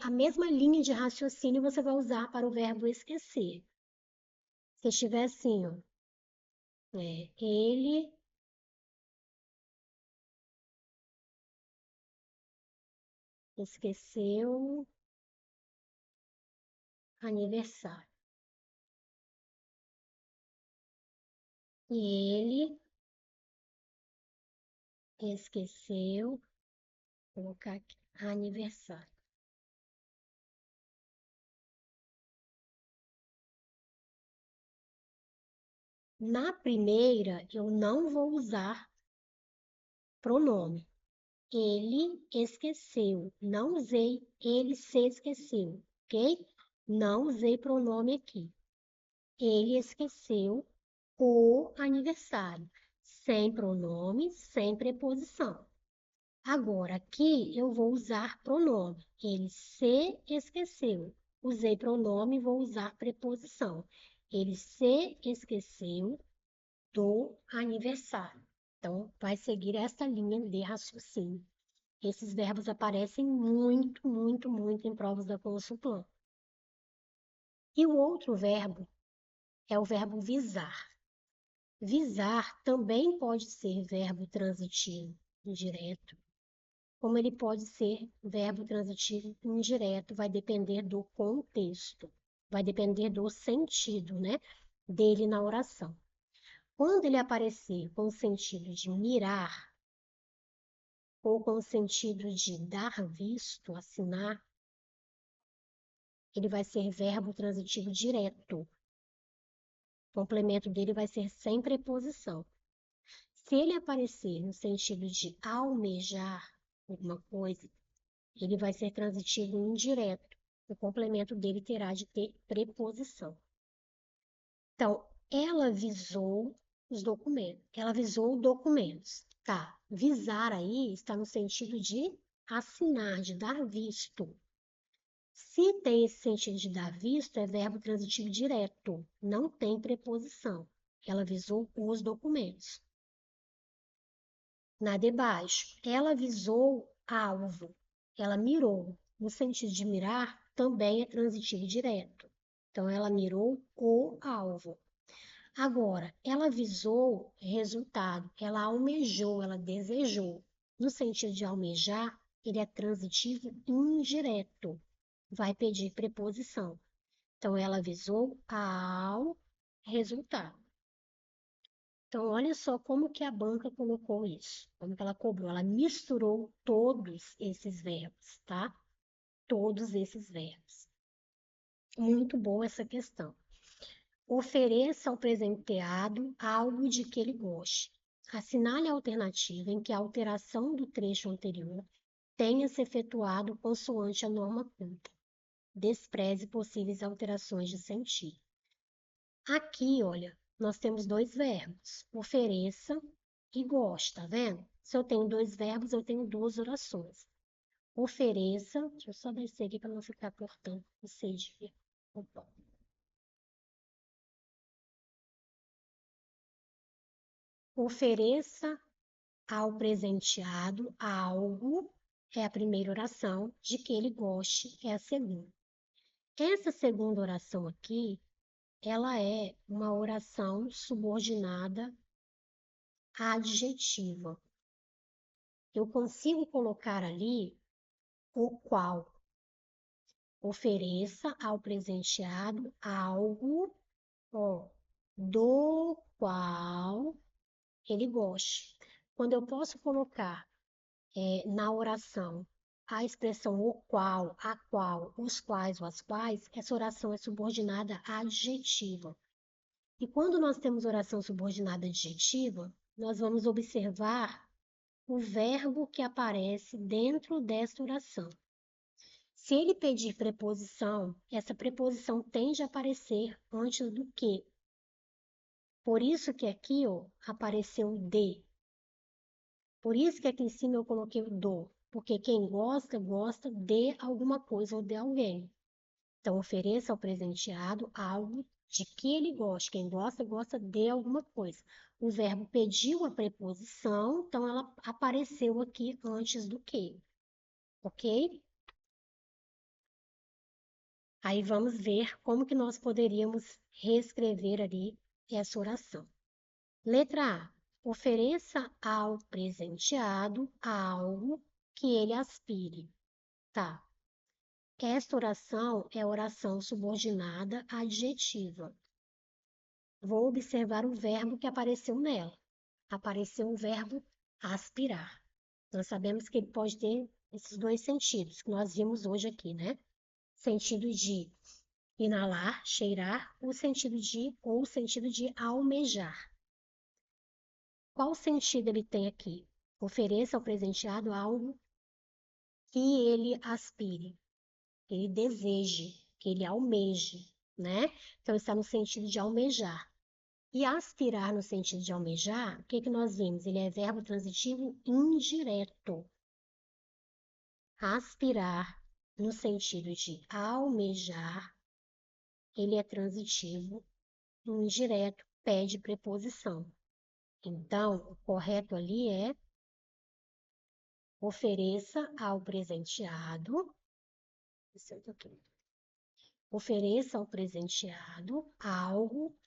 A mesma linha de raciocínio você vai usar para o verbo esquecer. Se estiver assim, ó, ele esqueceu aniversário. E ele esqueceu, vou colocar aqui, aniversário. Na primeira, eu não vou usar pronome. Ele esqueceu. Não usei ele se esqueceu, ok? Não usei pronome aqui. Ele esqueceu o aniversário. Sem pronome, sem preposição. Agora, aqui eu vou usar pronome. Ele se esqueceu. Usei pronome, vou usar preposição. Ele se esqueceu do aniversário. Então, vai seguir essa linha de raciocínio. Esses verbos aparecem muito, muito, muito em provas da Consulplan. E o outro verbo é o verbo visar. Visar também pode ser verbo transitivo indireto, como ele pode ser verbo transitivo indireto, vai depender do contexto, vai depender do sentido, né, dele na oração. Quando ele aparecer com o sentido de mirar, ou com o sentido de dar visto, assinar, ele vai ser verbo transitivo direto. O complemento dele vai ser sem preposição. Se ele aparecer no sentido de almejar alguma coisa, ele vai ser transitivo indireto. O complemento dele terá de ter preposição. Então, ela visou os documentos. Ela visou documentos. Tá. Visar aí está no sentido de assinar, de dar visto. Se tem esse sentido de dar visto, é verbo transitivo direto, não tem preposição. Ela visou os documentos. Na de baixo, ela visou alvo, ela mirou. No sentido de mirar, também é transitivo direto. Então, ela mirou o alvo. Agora, ela visou resultado, ela almejou, ela desejou. No sentido de almejar, ele é transitivo indireto, vai pedir preposição. Então, ela visou ao resultado. Então, olha só como que a banca colocou isso, como que ela cobrou. Ela misturou todos esses verbos, tá? Todos esses verbos. Muito boa essa questão. Ofereça ao presenteado algo de que ele goste. Assinale a alternativa em que a alteração do trecho anterior tenha se efetuado consoante a norma culta. Despreze possíveis alterações de sentido. Aqui, olha, nós temos dois verbos, ofereça e goste, tá vendo? Se eu tenho dois verbos, eu tenho duas orações. Ofereça, deixa eu só descer aqui para não ficar cortando vocês de ver. Opa. Ofereça ao presenteado algo, é a primeira oração, de que ele goste, é a segunda. Essa segunda oração aqui, ela é uma oração subordinada adjetiva. Eu consigo colocar ali o qual. Ofereça ao presenteado algo, ó, do qual ele goste. Quando eu posso colocar na oração a expressão o qual, a qual, os quais ou as quais, essa oração é subordinada adjetiva. E quando nós temos oração subordinada adjetiva, nós vamos observar o verbo que aparece dentro desta oração. Se ele pedir preposição, essa preposição tende a aparecer antes do que. Por isso que aqui, ó, apareceu o de. Por isso que aqui em cima eu coloquei o do. Porque quem gosta, gosta de alguma coisa ou de alguém. Então, ofereça ao presenteado algo de que ele gosta. Quem gosta, gosta de alguma coisa. O verbo pediu a preposição, então ela apareceu aqui antes do que. Ok? Aí vamos ver como que nós poderíamos reescrever ali essa oração. Letra A. Ofereça ao presenteado algo que ele aspire. Tá. Esta oração é oração subordinada adjetiva. Vou observar o verbo que apareceu nela. Apareceu o verbo aspirar. Nós sabemos que ele pode ter esses dois sentidos que nós vimos hoje aqui, né? Sentido de inalar, cheirar, ou o sentido de almejar. Qual sentido ele tem aqui? Ofereça ao presenteado algo que ele aspire, que ele deseje, que ele almeje, né? Então está no sentido de almejar. E aspirar no sentido de almejar, o que que nós vimos? Ele é verbo transitivo indireto. Aspirar no sentido de almejar, ele é transitivo indireto, pede preposição. Então, o correto ali é ofereça ao presenteado, ofereça ao presenteado algo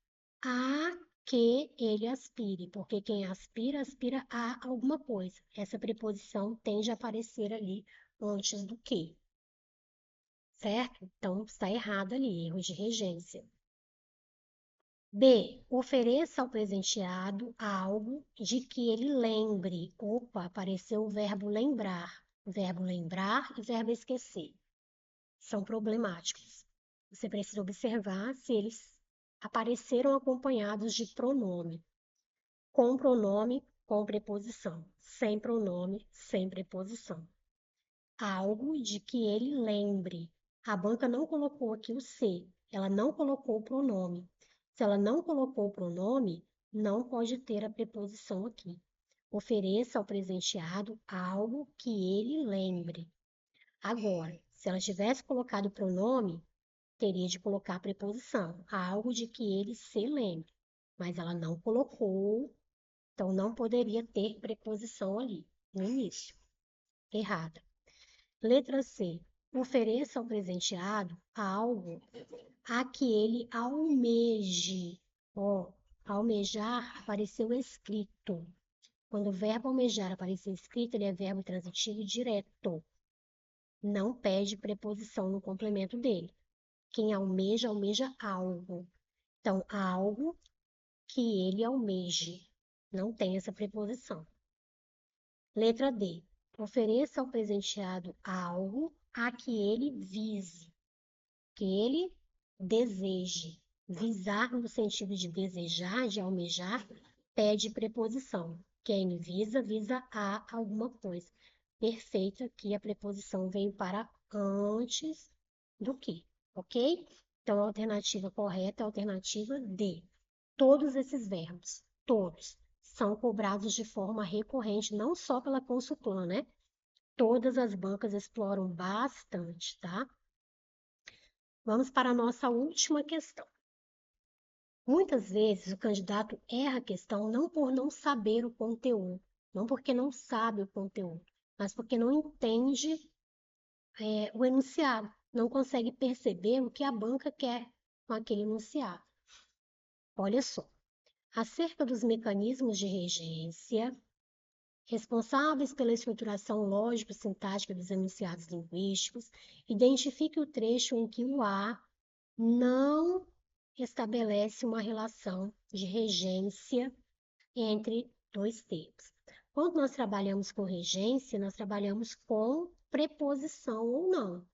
a que ele aspire, porque quem aspira, aspira a alguma coisa. Essa preposição tende a aparecer ali antes do que, certo? Então, está errado ali, erro de regência. B. Ofereça ao presenteado algo de que ele lembre. Opa, apareceu o verbo lembrar. Verbo lembrar e verbo esquecer. São problemáticos. Você precisa observar se eles apareceram acompanhados de pronome. Com pronome, com preposição. Sem pronome, sem preposição. Algo de que ele lembre. A banca não colocou aqui o se. Ela não colocou o pronome. Se ela não colocou o pronome, não pode ter a preposição aqui. Ofereça ao presenteado algo que ele lembre. Agora, se ela tivesse colocado o pronome, teria de colocar a preposição, algo de que ele se lembre. Mas ela não colocou, então não poderia ter preposição ali, no início. Errada. Letra C. Ofereça ao presenteado algo a que ele almeje. Ó, almejar apareceu escrito. Quando o verbo almejar aparecer escrito, ele é verbo transitivo direto. Não pede preposição no complemento dele. Quem almeja, almeja algo. Então, algo que ele almeje. Não tem essa preposição. Letra D. Ofereça ao presenteado algo a que ele vise, que ele deseje. Visar no sentido de desejar, de almejar, pede preposição. Quem visa, visa a alguma coisa. Perfeito, aqui a preposição veio para antes do que, ok? Então, a alternativa correta é a alternativa D. Todos esses verbos, todos, são cobrados de forma recorrente, não só pela Consulplan, né? Todas as bancas exploram bastante, tá? Vamos para a nossa última questão. Muitas vezes o candidato erra a questão não por não saber o conteúdo, não porque não sabe o conteúdo, mas porque não entende o enunciado, não consegue perceber o que a banca quer com aquele enunciado. Olha só, acerca dos mecanismos de regência, responsáveis pela estruturação lógico-sintática dos enunciados linguísticos, identifique o trecho em que o A não estabelece uma relação de regência entre dois termos. Quando nós trabalhamos com regência, nós trabalhamos com preposição ou não.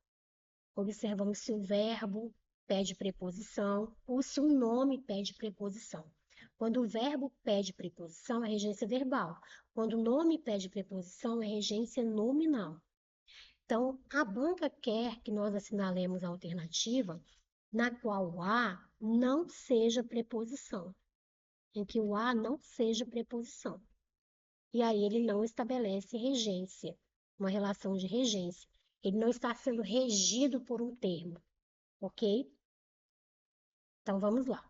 Observamos se o verbo pede preposição ou se o nome pede preposição. Quando o verbo pede preposição, é regência verbal. Quando o nome pede preposição, é regência nominal. Então, a banca quer que nós assinalemos a alternativa na qual o A não seja preposição, em que o A não seja preposição. E aí ele não estabelece regência, uma relação de regência. Ele não está sendo regido por um termo, ok? Então vamos lá.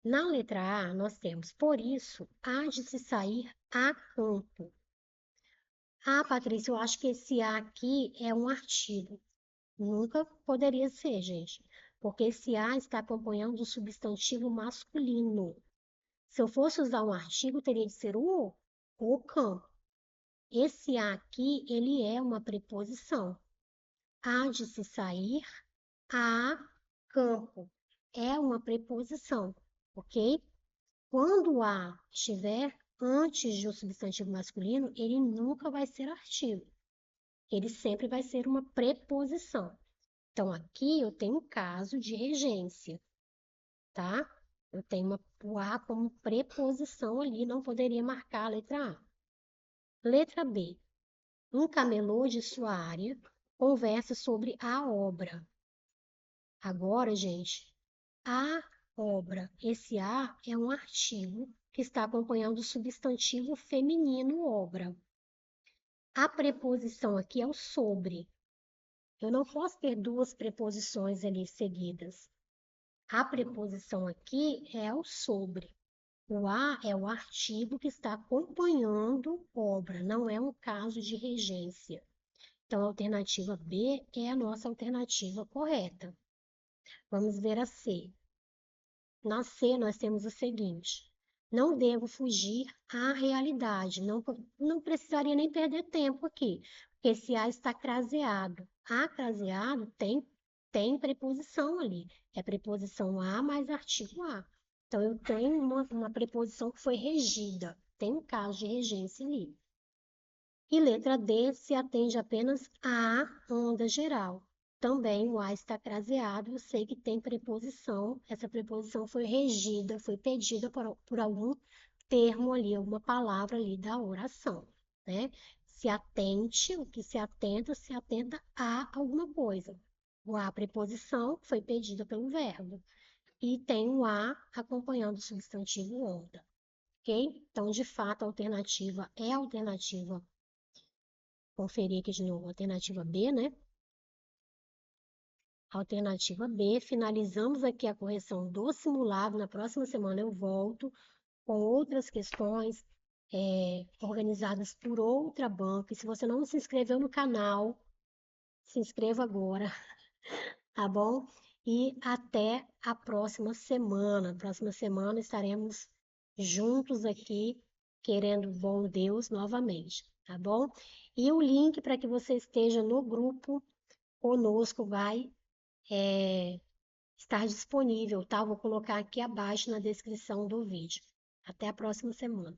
Na letra A, nós temos, por isso, há de se sair a campo. Ah, Patrícia, eu acho que esse A aqui é um artigo. Nunca poderia ser, gente, porque esse A está acompanhando o substantivo masculino. Se eu fosse usar um artigo, teria de ser o campo. Esse A aqui, ele é uma preposição. Há de se sair a campo. É uma preposição, ok? Quando o A estiver antes de um substantivo masculino, ele nunca vai ser artigo. Ele sempre vai ser uma preposição. Então, aqui eu tenho um caso de regência, tá? Eu tenho o A como preposição ali, não poderia marcar a letra A. Letra B. Um camelô de sua área conversa sobre a obra. Agora, gente, a obra. Esse a é um artigo que está acompanhando o substantivo feminino obra. A preposição aqui é o sobre. Eu não posso ter duas preposições ali seguidas. A preposição aqui é o sobre. O a é o artigo que está acompanhando obra, não é um caso de regência. Então, a alternativa B é a nossa alternativa correta. Vamos ver a C. Na C, nós temos o seguinte: não devo fugir à realidade. Não precisaria nem perder tempo aqui, porque esse A está craseado. A craseado tem preposição ali. É preposição A mais artigo A. Então, eu tenho uma preposição que foi regida. Tem um caso de regência ali. E letra D se atende apenas à onda geral. Também o A está craseado, eu sei que tem preposição, essa preposição foi regida, foi pedida por algum termo ali, alguma palavra ali da oração, né? Se atente, o que se atenta a alguma coisa. O A, preposição, foi pedida pelo verbo. E tem o A acompanhando o substantivo onda, ok? Então, de fato, a alternativa é a alternativa. Conferir aqui de novo, alternativa B, né? Alternativa B, finalizamos aqui a correção do simulado. Na próxima semana eu volto com outras questões organizadas por outra banca. E se você não se inscreveu no canal, se inscreva agora, tá bom? E até a próxima semana. Próxima semana estaremos juntos aqui, querendo bom Deus novamente, tá bom? E o link para que você esteja no grupo conosco vai estar disponível, tá? Vou colocar aqui abaixo na descrição do vídeo. Até a próxima semana.